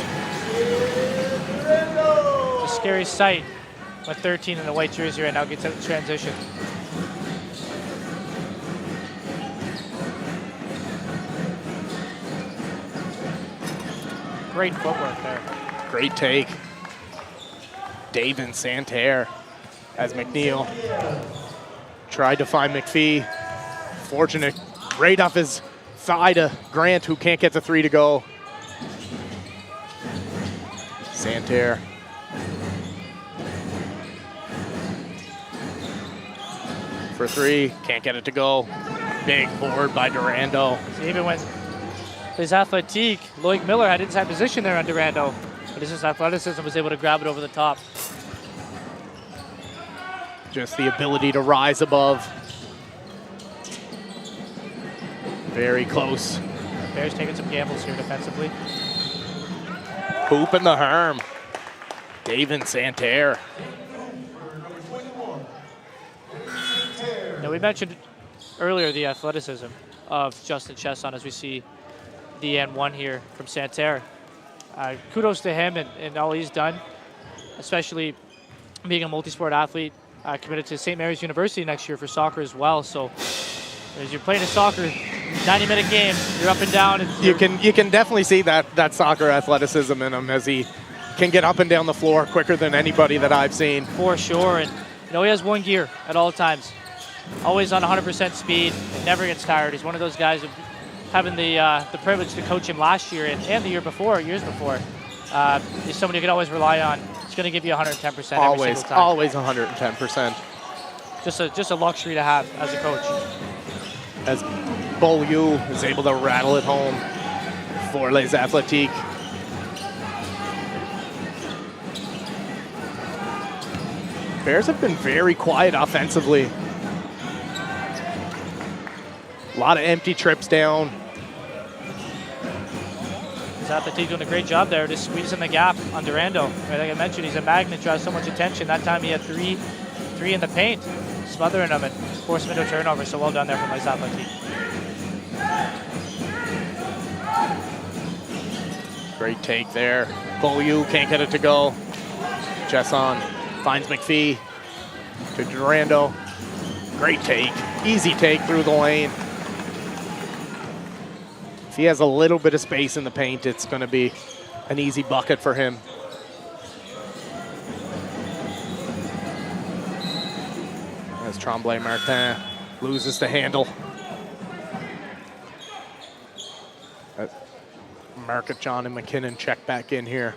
It's a scary sight. With 13 in the white jersey right now, gets out in transition. Great footwork there. Great take. David Santerre as McNeil tried to find McPhee. Fortunate, right off his thigh to Grant, who can't get the three to go. Santerre. For three, can't get it to go. Big board by Durando. So even when his athletic, Loic Miller had inside position there on Durando, but his athleticism was able to grab it over the top. Just the ability to rise above. Very close. Bears taking some gambles here defensively. Hoop in the Herm. David Santerre. Now we mentioned earlier the athleticism of Justin Chesson as we see the N1 here from Santerre. Kudos to him and all he's done, especially being a multi-sport athlete, committed to St. Mary's University next year for soccer as well. So as you're playing a soccer 90-minute game, you're up and down. And you can definitely see that soccer athleticism in him as he can get up and down the floor quicker than anybody that I've seen. For sure, and he has one gear at all times. Always on 100% speed, never gets tired. He's one of those guys who, having the privilege to coach him last year and the years before, he's somebody you can always rely on. He's going to give you 110% every single time. Always 110%. Just a luxury to have as a coach. As Beaulieu is able to rattle it home for Les Athletiques. Bears have been very quiet offensively. A lot of empty trips down. Athletiques doing a great job there, just squeezing the gap on Durando. Right, like I mentioned, he's a magnet, draws so much attention. That time he had three in the paint, smothering him and forced him into a turnover. So well done there from Les Athletiques. Great take there. Beaulieu can't get it to go. Chesson finds McPhee to Durando. Great take, easy take through the lane. If he has a little bit of space in the paint, it's going to be an easy bucket for him. As Tremblay Martin loses the handle. Market John and McKinnon check back in here.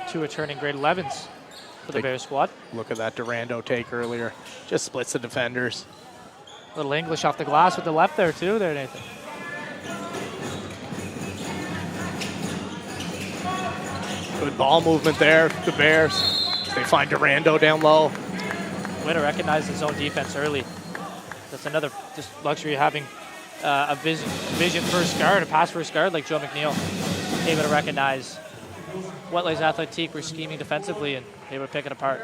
Two returning grade 11s for the Bears squad. Look at that Durando take earlier. Just splits the defenders. Little English off the glass with the left there too, there, Nathan. Good ball movement there, the Bears. They find Durando down low. Way to recognize his own defense early. That's another just luxury of having a vision first guard, a pass first guard like Joe McNeil. Able to recognize what Les Athletic were scheming defensively and able to pick it apart.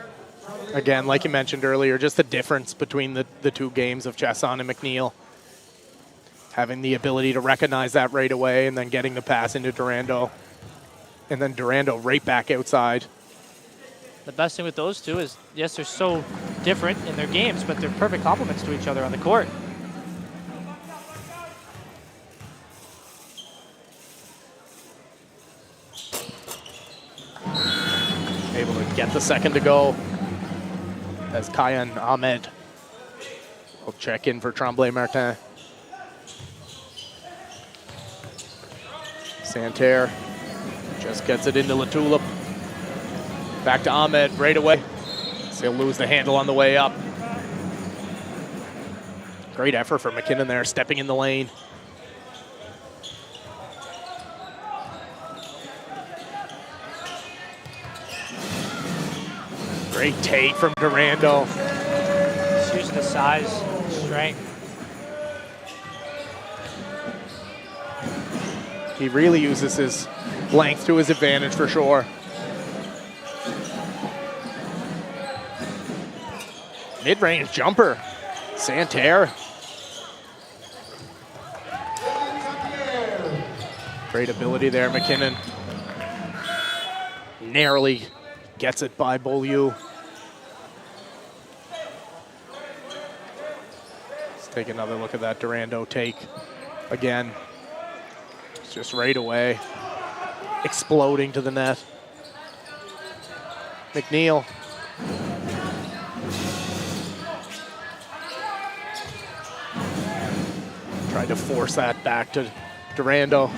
Again, like you mentioned earlier, just the difference between the two games of Chasson and McNeil. Having the ability to recognize that right away and then getting the pass into Durando. And then Durando right back outside. The best thing with those two is, yes, they're so different in their games, but they're perfect complements to each other on the court. Able to get the second to go as Kayan Ahmed will check in for Tremblay Martin. Santerre just gets it into Latulip. Back to Ahmed right away. So he'll lose the handle on the way up. Great effort for McKinnon there, stepping in the lane. Great take from Durando. Just using the size, strength. He really uses his length to his advantage for sure. Mid-range jumper, Santerre. Great ability there, McKinnon. Narrowly gets it by Beaulieu. Let's take another look at that Durando take again. It's just right away, exploding to the net. McNeil. Tried to force that back to Durando.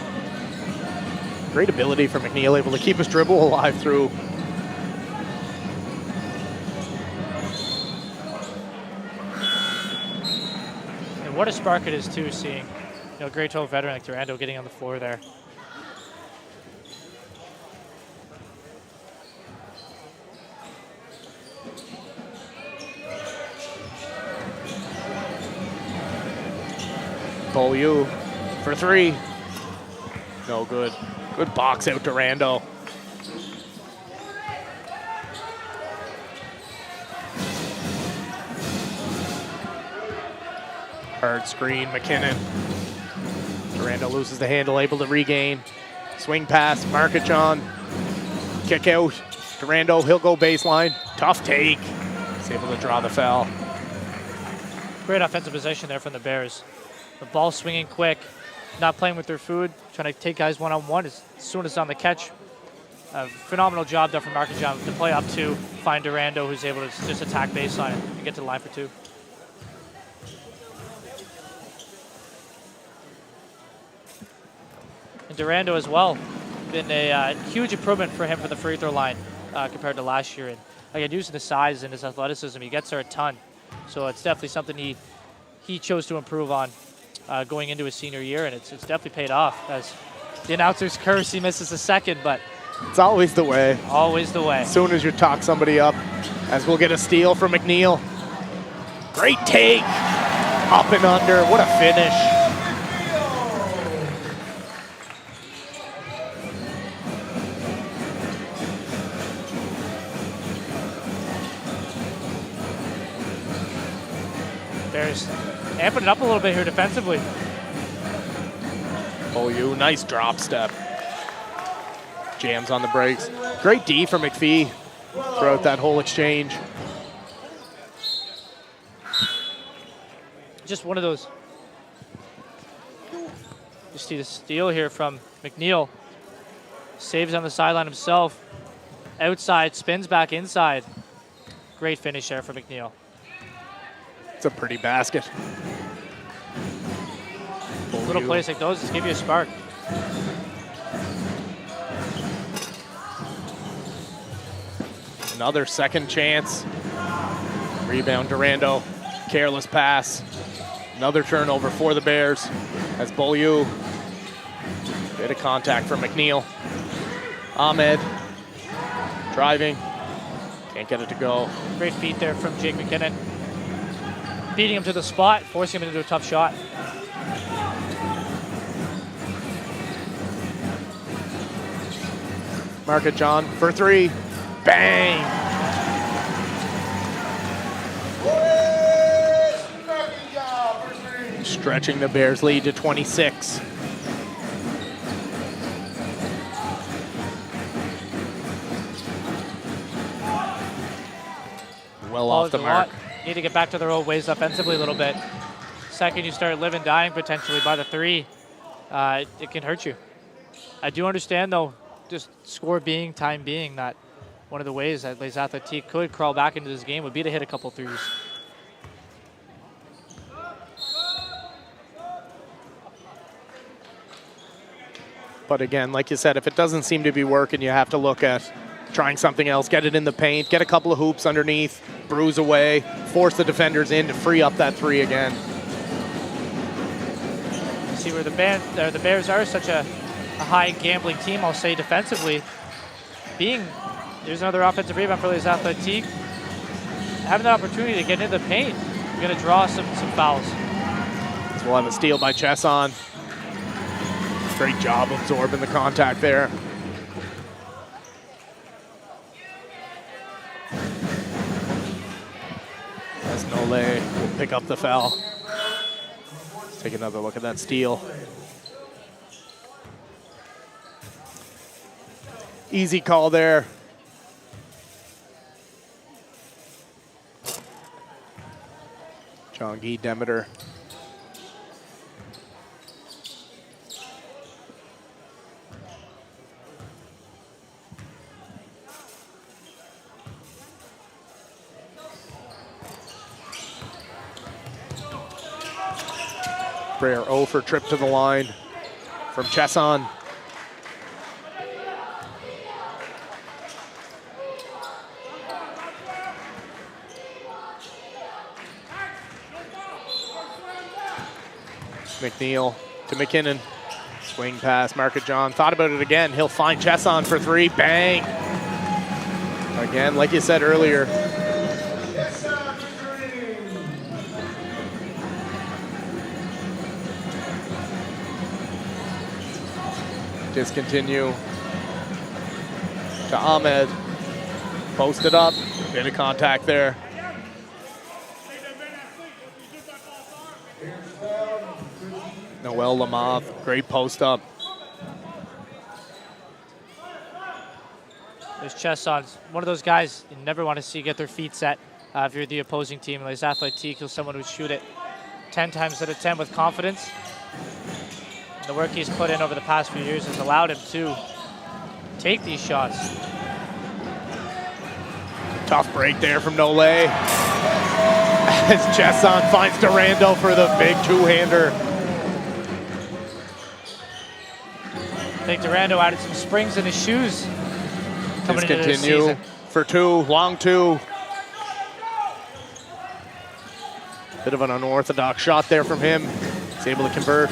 Great ability for McNeil, able to keep his dribble alive through. And what a spark it is too, seeing Grade 12 veteran like Durando getting on the floor there. Beaulieu for three. No good. Good box out Durando. Hard screen, McKinnon. Durando loses the handle, able to regain. Swing pass, Markachon. Kick out. Durando, he'll go baseline. Tough take. He's able to draw the foul. Great offensive possession there from the Bears. The ball swinging quick, not playing with their food, trying to take guys one-on-one as soon as on the catch. A phenomenal job done from Markachon to play up to, find Durando, who's able to just attack baseline and get to the line for two. And Durando as well, been a huge improvement for him for the free throw line compared to last year. And again, using the size and his athleticism, he gets there a ton. So it's definitely something he chose to improve on going into his senior year, and it's definitely paid off. As the announcer's curse, he misses a second, but it's always the way. Always the way. As soon as you talk somebody up, as we'll get a steal from McNeil. Great take, up and under, what a finish. Bears amping it up a little bit here defensively. Beaulieu, nice drop step. Jams on the brakes. Great D from McPhee throughout that whole exchange. Just one of those. You see the steal here from McNeil. Saves on the sideline himself. Outside, spins back inside. Great finish there for McNeil. It's a pretty basket. Little plays like those just give you a spark. Another second chance. Rebound Durando. Careless pass. Another turnover for the Bears as Beaulieu. Bit of contact from McNeil. Ahmed Driving. Can't get it to go. Great feet there from Jake McKinnon. Beating him to the spot, forcing him into a tough shot. Market John for 3. Bang! Stretching the Bears' lead to 26. Well off the mark. Need to get back to their old ways offensively a little bit. Second you start living, dying potentially by the 3, it can hurt you. I do understand though, just score being, time being, that one of the ways that Les Athletiques could crawl back into this game would be to hit a couple threes. But again, like you said, if it doesn't seem to be working, you have to look at trying something else, get it in the paint, get a couple of hoops underneath, bruise away, force the defenders in to free up that 3 again. See where the Bears are such a high gambling team, I'll say defensively. There's another offensive rebound for Les Athletiques. Having the opportunity to get into the paint, you're going to draw some fouls. So we'll have a steal by Chesson. Great job absorbing the contact there. As Nole will pick up the foul. Let's take another look at that steal. Easy call there. John Guy Demeter. Brer 0 for trip to the line from Chesson. McNeil to McKinnon. Swing pass, Market John. Thought about it again. He'll find Chesson for 3. Bang! Again, like you said earlier. Discontinue to Ahmed. Posted up. Bit of contact there. Noel Lamothe, great post up. There's Chesson, one of those guys you never want to see get their feet set if you're the opposing team. Les Athletiques is someone who shoot it 10 times out of 10 with confidence. The work he's put in over the past few years has allowed him to take these shots. Tough break there from Nole. As Chesson finds Durando for the big two-hander. I think Durando added some springs in his shoes coming into this Continue season. for 2, long 2. Bit of an unorthodox shot there from him. He's able to convert.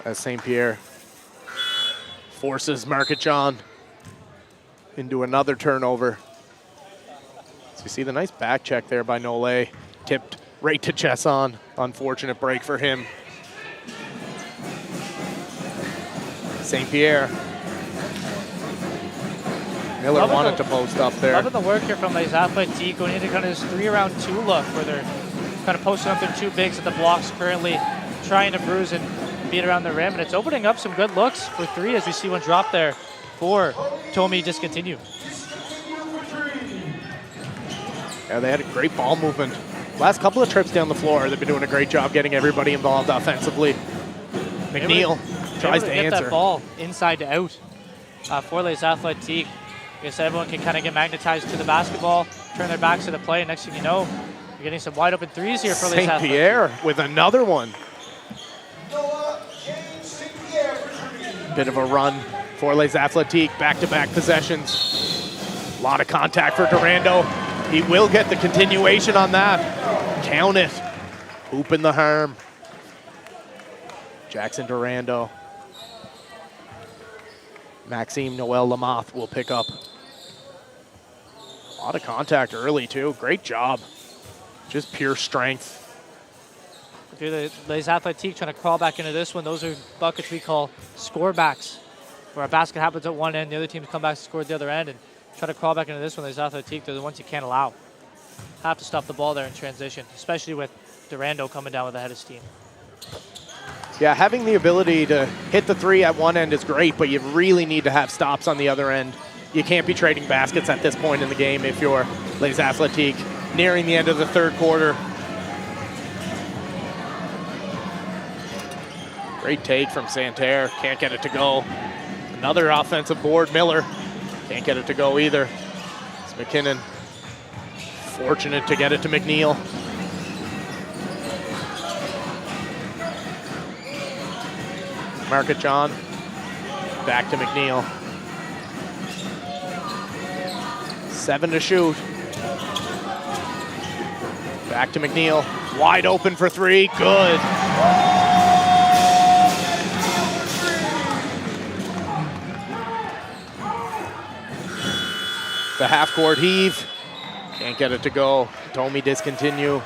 As St. Pierre forces Market John into another turnover. So you see the nice back check there by Nole. Tipped right to Chesson. Unfortunate break for him. St. Pierre. Miller wanted to post up there. Loving the work here from Les Athletiques going into kind of this 3-around-2 look where they're kind of posting up their 2 bigs at the blocks currently, trying to bruise and beat around the rim, and it's opening up some good looks for 3 as we see one drop there for Tommy Discontinue. Yeah, they had a great ball movement. Last couple of trips down the floor, they've been doing a great job getting everybody involved offensively. McNeil tries to get answer. that ball inside to out for Les Athletiques. I guess everyone can kind of get magnetized to the basketball, turn their backs to the play, and next thing you know, you're getting some wide open threes here for Les Athletiques. St. Pierre with another one. Bit of a run for Les Athletiques, back-to-back possessions. A lot of contact for Durando. He will get the continuation on that. Count it. Hoop in the harm. Jackson Durando. Maxime Noel Lamoth will pick up. A lot of contact early, too. Great job. Just pure strength. Les Athletic trying to crawl back into this one. Those are buckets we call score backs, where a basket happens at one end, the other teams come back to score at the other end, and try to crawl back into this one. Les Athletic, they're the ones you can't allow. Have to stop the ball there in transition, especially with Durando coming down with the head of steam. Yeah, having the ability to hit the three at one end is great, but you really need to have stops on the other end. You can't be trading baskets at this point in the game if you're Les Athletic, nearing the end of the third quarter. Great take from Santerre, can't get it to go. Another offensive board, Miller, can't get it to go either. It's McKinnon, fortunate to get it to McNeil. Market John, back to McNeil. 7 to shoot. Back to McNeil, wide open for three, good. The half-court heave, can't get it to go. Tommy discontinue.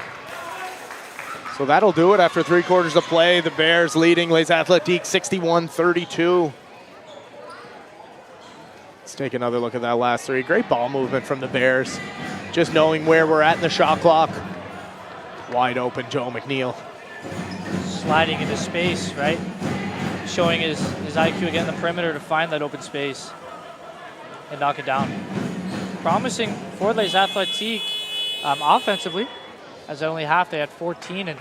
So that'll do it after 3 quarters of play. The Bears leading Les Athletic 61-32. Let's take another look at that last three. Great ball movement from the Bears. Just knowing where we're at in the shot clock. Wide open, Joe McNeil. Sliding into space, right? Showing his IQ again in the perimeter to find that open space and knock it down. Promising for Les Athletic offensively, as only half they had 14, and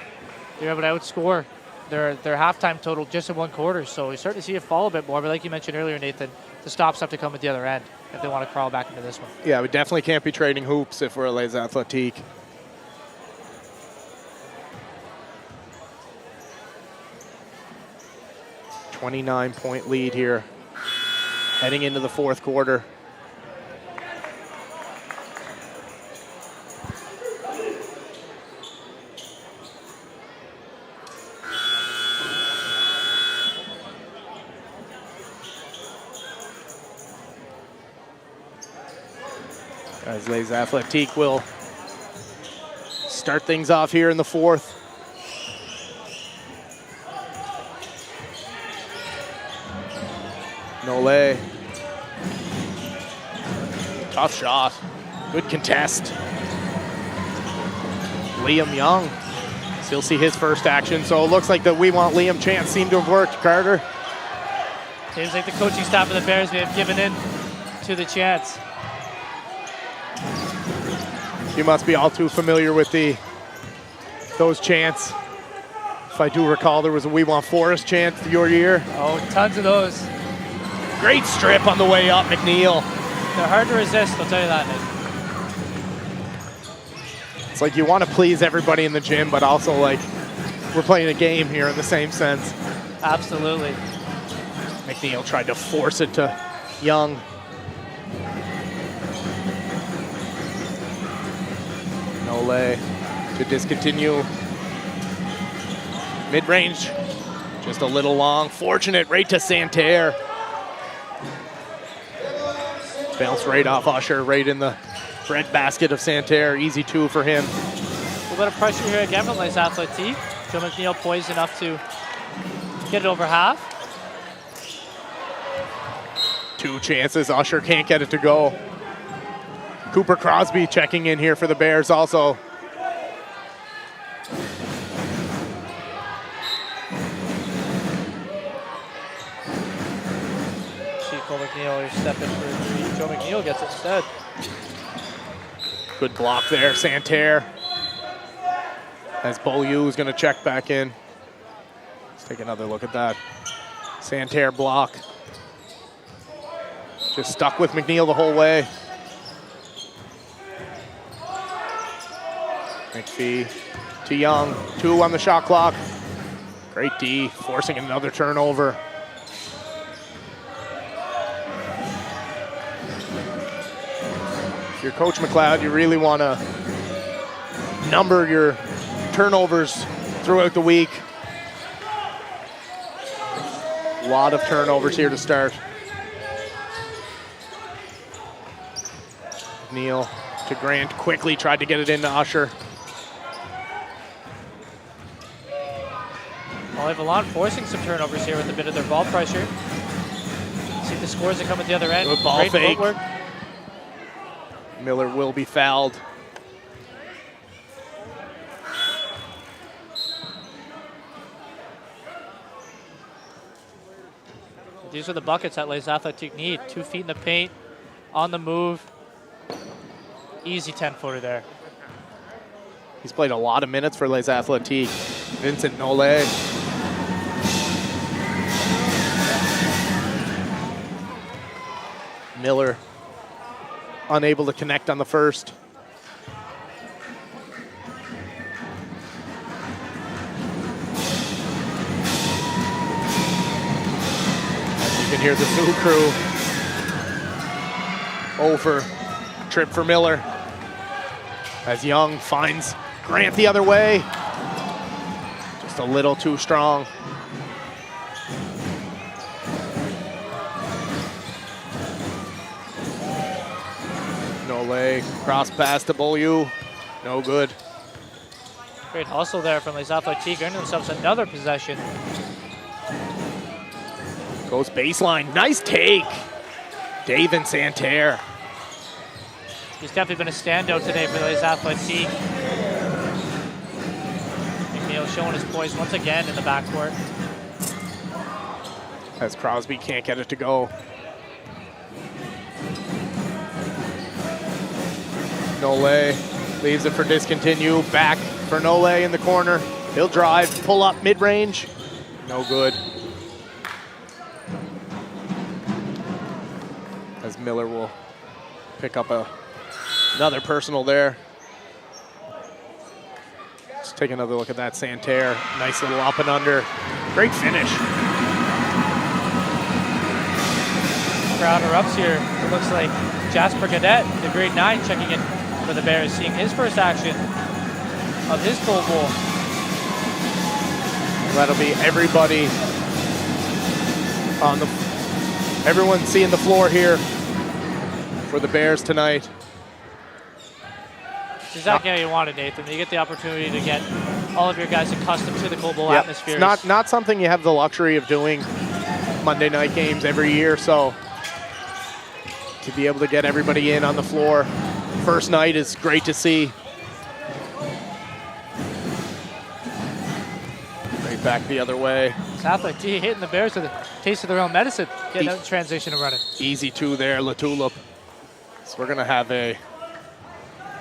they were able to outscore their halftime total just in 1 quarter. So we're starting to see it fall a bit more, but like you mentioned earlier, Nathan, the stops have to come at the other end if they want to crawl back into this one. Yeah, we definitely can't be trading hoops if we're Les Athletic. A 29-point lead here, heading into the 4th quarter. As Les Athletic will start things off here in the 4th. Nole. Tough shot. Good contest. Liam Young. Still see his first action, so it looks like the We Want Liam chant seemed to have worked. Carter. Seems like the coaching staff of the Bears may have given in to the chants. You must be all too familiar with those chants. If I do recall, there was a We Want Forest chant your year. Oh, tons of those. Great strip on the way up, McNeil. They're hard to resist, I'll tell you that, Nick. It's like you want to please everybody in the gym, but also like we're playing a game here in the same sense. Absolutely. McNeil tried to force it to Young. Nole to discontinue. Mid-range, just a little long. Fortunate right to Santerre. Bounce right off Usher, right in the breadbasket of Santerre. Easy 2 for him. A little bit of pressure here again from Les Athletic. Joe McNeil poised enough to get it over half. 2 chances, Usher can't get it to go. Cooper Crosby checking in here for the Bears also. Chico McNeil is stepping for 3. Joe McNeil gets it instead. Good block there, Santerre. As Beaulieu is going to check back in. Let's take another look at that. Santerre block. Just stuck with McNeil the whole way. McPhee to Young. 2 on the shot clock. Great D, forcing another turnover. If you're Coach McLeod, you really want to number your turnovers throughout the week. A lot of turnovers here to start. McNeil to Grant, quickly tried to get it into Usher. Polyvalente forcing some turnovers here with a bit of their ball pressure. See the scores that come at the other end. Good ball Great fake. footwork. Miller will be fouled. These are the buckets that Les Athletic need. 2 feet in the paint, on the move. Easy 10-footer there. He's played a lot of minutes for Les Athletic. Vincent Nole. Miller unable to connect on the first. As you can hear the Zoo crew. Over. Trip for Miller. As Young finds Grant the other way. Just a little too strong. Nole, cross pass to Beaulieu. No good. Great hustle there from Les Athletic, earning themselves another possession. Goes baseline. Nice take. Dave and Santerre. He's definitely been a standout today for Les Athletic. McNeil showing his poise once again in the backcourt. As Crosby can't get it to go. Nole leaves it for discontinue. Back for Nole in the corner. He'll drive, pull up mid-range. No good. As Miller will pick up another personal there. Let's take another look at that Santerre. Nice little up and under. Great finish. Crowd erupts here. It looks like Jasper Cadet, the grade 9, checking in for the Bears, seeing his first action of his Gold Bowl. That'll be everybody on the, everyone seeing the floor here for the Bears tonight. It's exactly how you want it, Nathan. You get the opportunity to get all of your guys accustomed to the Gold Bowl atmosphere. It's not something you have the luxury of doing Monday night games every year, so to be able to get everybody in on the floor first night is great to see. Right back the other way. Athletic hitting the Bears with a taste of their own medicine. Getting out transition and running. Easy 2 there, Latulip. So we're gonna have it's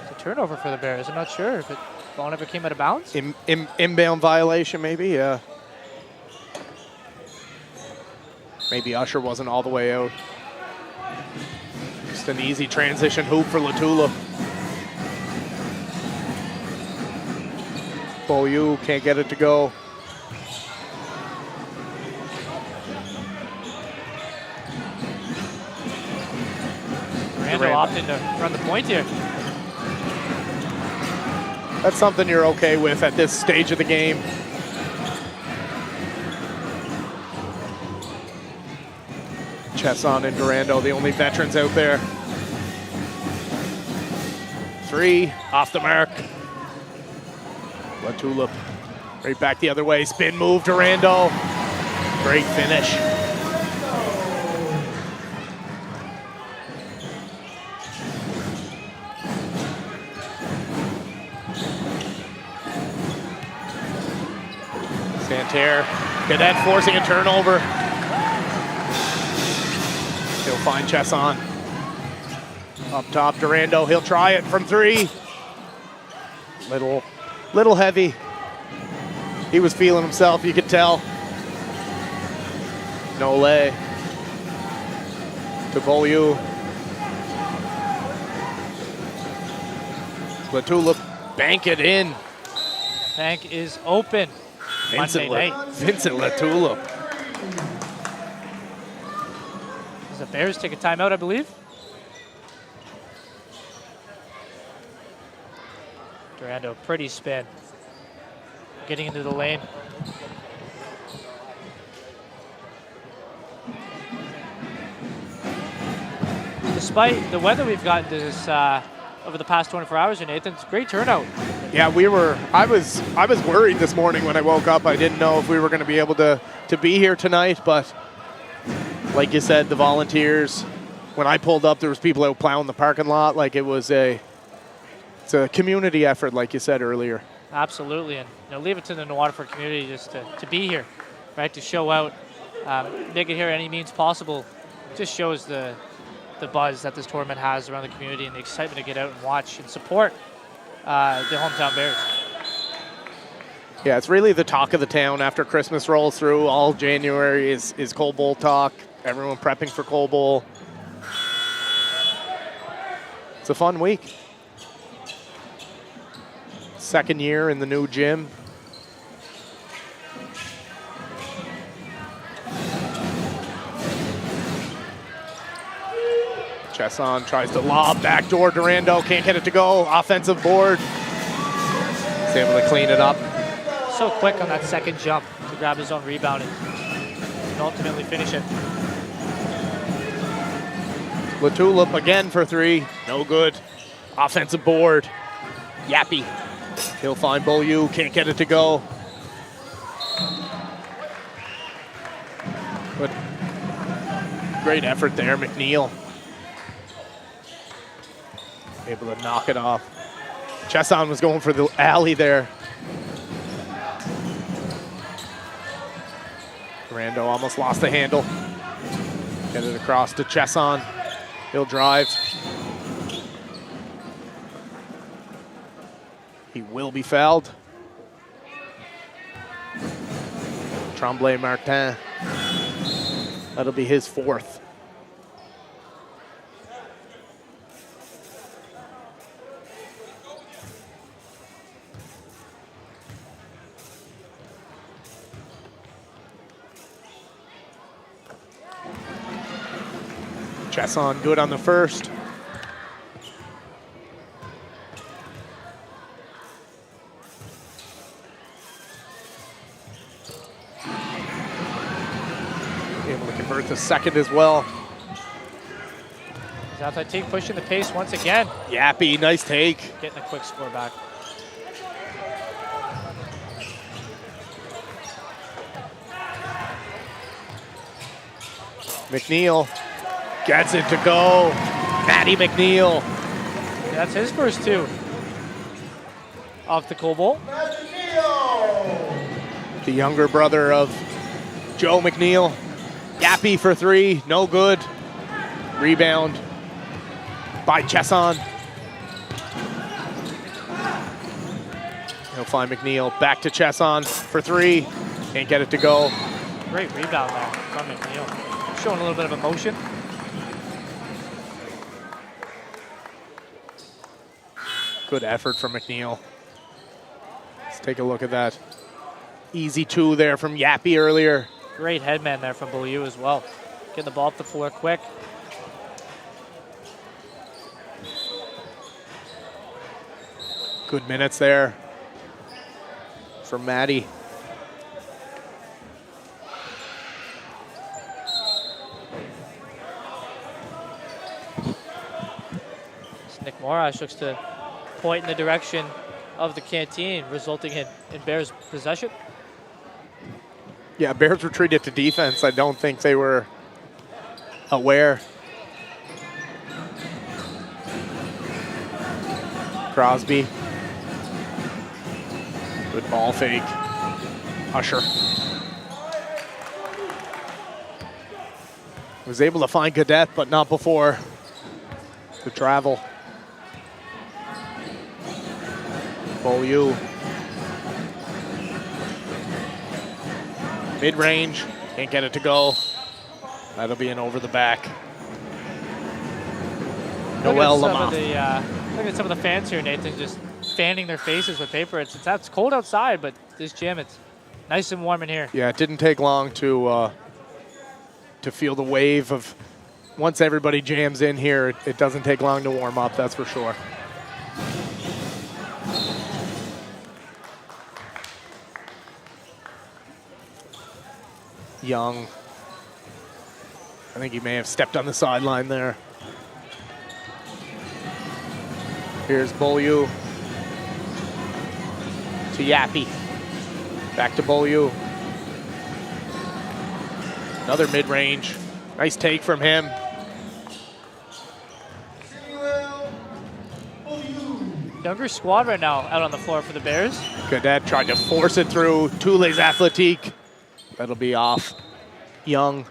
a turnover for the Bears. I'm not sure if the ball never came out of bounds. inbound violation maybe, yeah. Maybe Usher wasn't all the way out. Just an easy transition hoop for Latula. Beaulieu can't get it to go. Randall opting to run the point here. That's something you're okay with at this stage of the game. Chesson and Durando, the only veterans out there. 3, off the mark. Latulip, right back the other way. Spin move, Durando. Great finish. Santerre, Cadet forcing a turnover. He'll find Chesson. Up top, Durando, he'll try it from 3. Little heavy. He was feeling himself, you could tell. Nole to Beaulieu. Latulip, bank it in. Bank is open. Vincent Monday night. Vincent Latulip. Does the Bears take a timeout, I believe? Durando, pretty spin. Getting into the lane. despite the weather we've gotten this over the past 24 hours here, Nathan, it's a great turnout. Yeah, I was worried this morning when I woke up. I didn't know if we were going to be able to be here tonight, but like you said, the volunteers, when I pulled up, there was people out plowing the parking lot. Like it's a community effort, like you said earlier. Absolutely, and leave it to the New Waterford community just to be here, right? To show out, make it here any means possible. Just shows the buzz that this tournament has around the community and the excitement to get out and watch and support the hometown Bears. Yeah, it's really the talk of the town after Christmas rolls through. All January is Cold Bowl talk. Everyone prepping for Cold Bowl. It's a fun week. Second year in the new gym. Chesson tries to lob backdoor. Durando can't get it to go. Offensive board. He's able to clean it up. So quick on that second jump to grab his own rebound and ultimately finish it. Latulip again for three. No good. Offensive board. Yappy. He'll find Beaulieu. Can't get it to go. But great effort there, McNeil. Able to knock it off. Chesson was going for the alley there. Durando almost lost the handle. Get it across to Chesson. He'll drive. He will be fouled. Tremblay Martin. That'll be his fourth. Chesson good on the first. Able to convert the second as well. Southside team pushing the pace once again. Yappy, nice take. Getting a quick score back. McNeil gets it to go. Matty McNeil. Yeah, that's his first two. Off the Cold Bowl. The younger brother of Joe McNeil. Yappy for three, no good. Rebound by Chesson. He'll find McNeil. Back to Chesson for three. Can't get it to go. Great rebound there from McNeil. Showing a little bit of emotion. Good effort from McNeil. Let's take a look at that. Easy two there from Yappy earlier. Great headman there from Beaulieu as well. Getting the ball up the floor quick. Good minutes there from Matty. Nick Morash looks to point in the direction of the canteen, resulting in Bears possession. Yeah, Bears retreated to defense. I don't think they were aware. Crosby. Good ball fake. Usher. Was able to find Cadet, but not before the travel. Beaulieu. Mid-range, can't get it to go. That'll be an over the back. Noel Lamont. Look at some of the fans here, Nathan, just fanning their faces with paper. It's cold outside, but this gym, it's nice and warm in here. Yeah, it didn't take long to feel the wave of, once everybody jams in here, it doesn't take long to warm up, that's for sure. Young. I think he may have stepped on the sideline there. Here's Beaulieu to Yappy. Back to Beaulieu. Another mid-range. Nice take from him. Younger squad right now out on the floor for the Bears. Cadet tried to force it through Les Athletiques. That'll be off Young.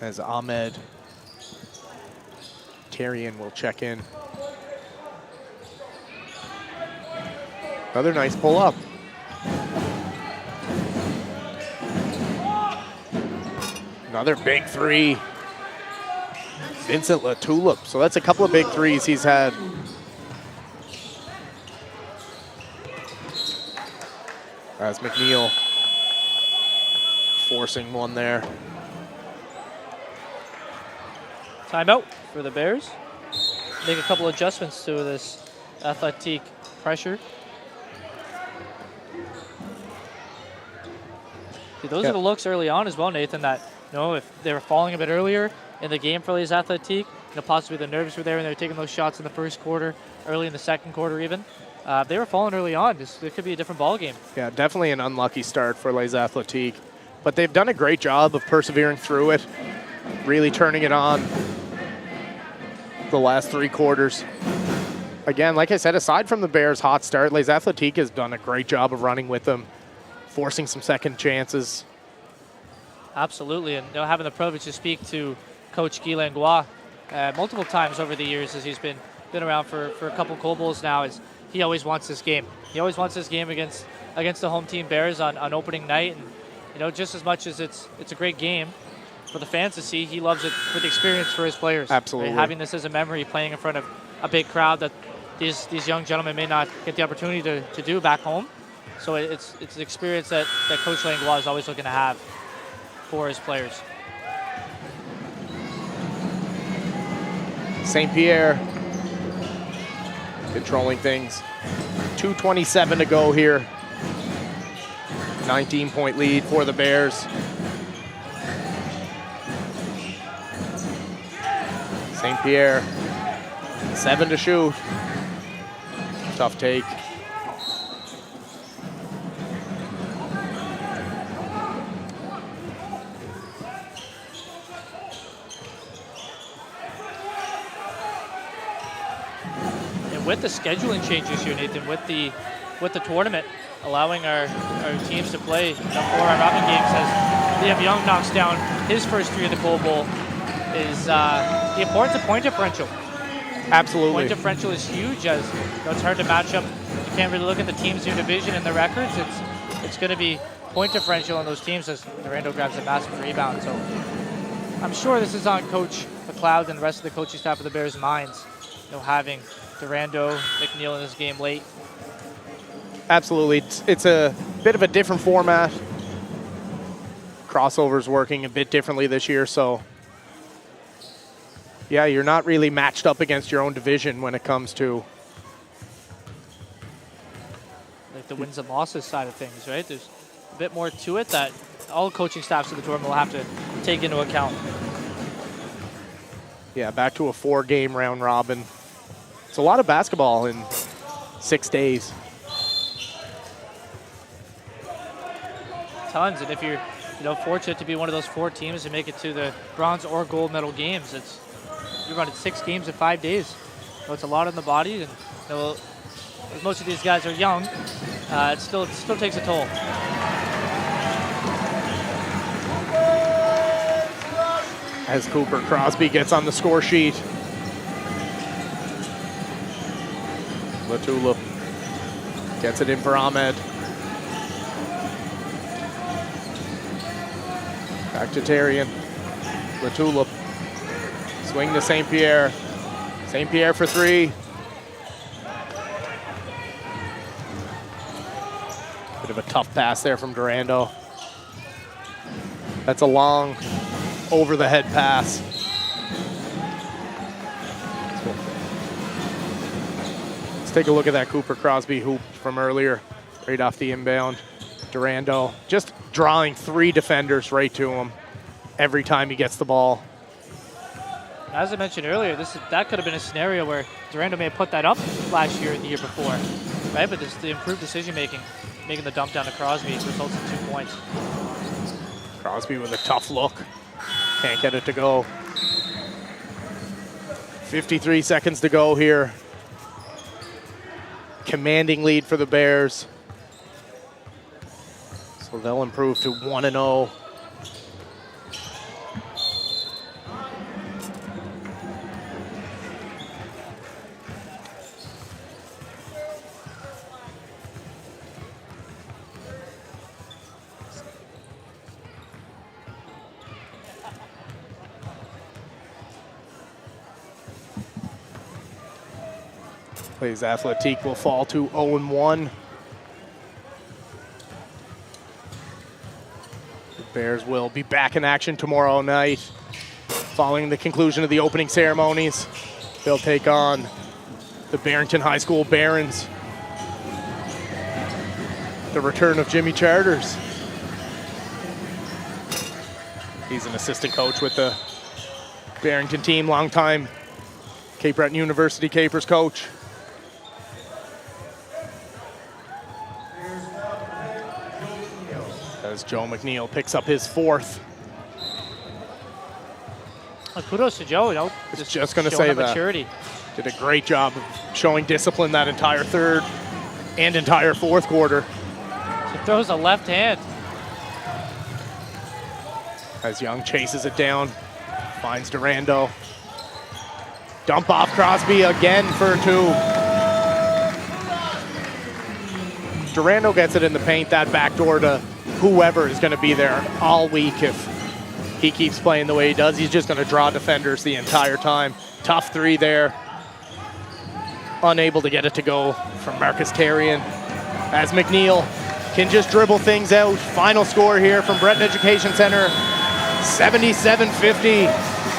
As Ahmed Tarian will check in. Another nice pull up. Another big three. Vincent Latulip. So that's a couple of big threes he's had. As McNeil forcing one there. Timeout for the Bears. Make a couple adjustments to this Athletic pressure. See, those are the looks early on as well, Nathan, that, you know, if they were falling a bit earlier in the game for Les Athletiques, you know, possibly the nerves were there and they were taking those shots in the first quarter, early in the second quarter even. They were falling early on. It could be a different ball game. Yeah, definitely an unlucky start for Les Athletiques, but they've done a great job of persevering through it, really turning it on the last three quarters. Again, like I said, aside from the Bears' hot start, Les Athletiques has done a great job of running with them, forcing some second chances. Absolutely, and, you know, having the privilege to speak to Coach Guy Langlois multiple times over the years as he's been around for a couple Coal Bowls now, is he always wants this game. He always wants this game against the home team Bears on opening night, and, you know, just as much as it's a great game for the fans to see, he loves it for the experience for his players. Absolutely. Right? Having this as a memory, playing in front of a big crowd that these young gentlemen may not get the opportunity to do back home. So it's an experience that Coach Langlois is always looking to have for his players. St. Pierre controlling things. 2:27 to go here. 19-point lead for the Bears. St. Pierre, 7 to shoot. Tough take. And with the scheduling changes here, Nathan, with the tournament, allowing our teams to play 4-round robin games, as Liam Young knocks down his first three of the Coal Bowl, is the importance of point differential. Absolutely. Point differential is huge, as you know, it's hard to match up. You can't really look at the teams in your division and the records. It's going to be point differential on those teams as Durando grabs a massive rebound. So I'm sure this is on Coach McLeod and the rest of the coaching staff of the Bears' minds, you know, having Durando, McNeil in this game late. Absolutely. It's a bit of a different format. Crossovers working a bit differently this year, so yeah, you're not really matched up against your own division when it comes to like the wins and losses side of things, right? There's a bit more to it that all coaching staffs of the tournament will have to take into account. Yeah, back to a 4-game round robin. It's a lot of basketball in 6 days. Tons, and if you're fortunate to be one of those 4 teams to make it to the bronze or gold medal games, you're running 6 games in 5 days. So it's a lot on the body, and as most of these guys are young, it still takes a toll. As Cooper Crosby gets on the score sheet. Latulip gets it in for Ahmed. Back to Tarian. Latulip. Swing to St. Pierre. St. Pierre for 3. Bit of a tough pass there from Durando. That's a long over-the-head pass. Let's take a look at that Cooper Crosby hoop from earlier, right off the inbound. Durando just drawing 3 defenders right to him every time he gets the ball. As I mentioned earlier, that could have been a scenario where Durando may have put that up last year or the year before, right? But the improved decision making the dump down to Crosby results in 2 points. Crosby with a tough look. Can't get it to go. 53 seconds to go here. Commanding lead for the Bears. So they'll improve to 1-0. Plays Athletic will fall to 0-1. The Bears will be back in action tomorrow night. Following the conclusion of the opening ceremonies, they'll take on the Barrington High School Barons. The return of Jimmy Charters. He's an assistant coach with the Barrington team, longtime Cape Breton University Capers coach. As Joe McNeil picks up his 4th. Kudos to Joe, Just going to say that. Maturity. Did a great job of showing discipline that entire third and entire fourth quarter. He throws a left hand. As Young chases it down, finds Durando. Dump off Crosby again for 2. Durando gets it in the paint, that backdoor to whoever is going to be there all week. If he keeps playing the way he does, he's just going to draw defenders the entire time. Tough 3 there. Unable to get it to go from Marcus Tarian. As McNeil can just dribble things out. Final score here from Breton Education Center, 77-50,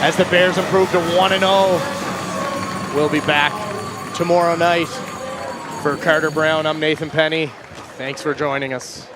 as the Bears improve to 1-0. We'll be back tomorrow night. For Carter Brown, I'm Nathan Penny. Thanks for joining us.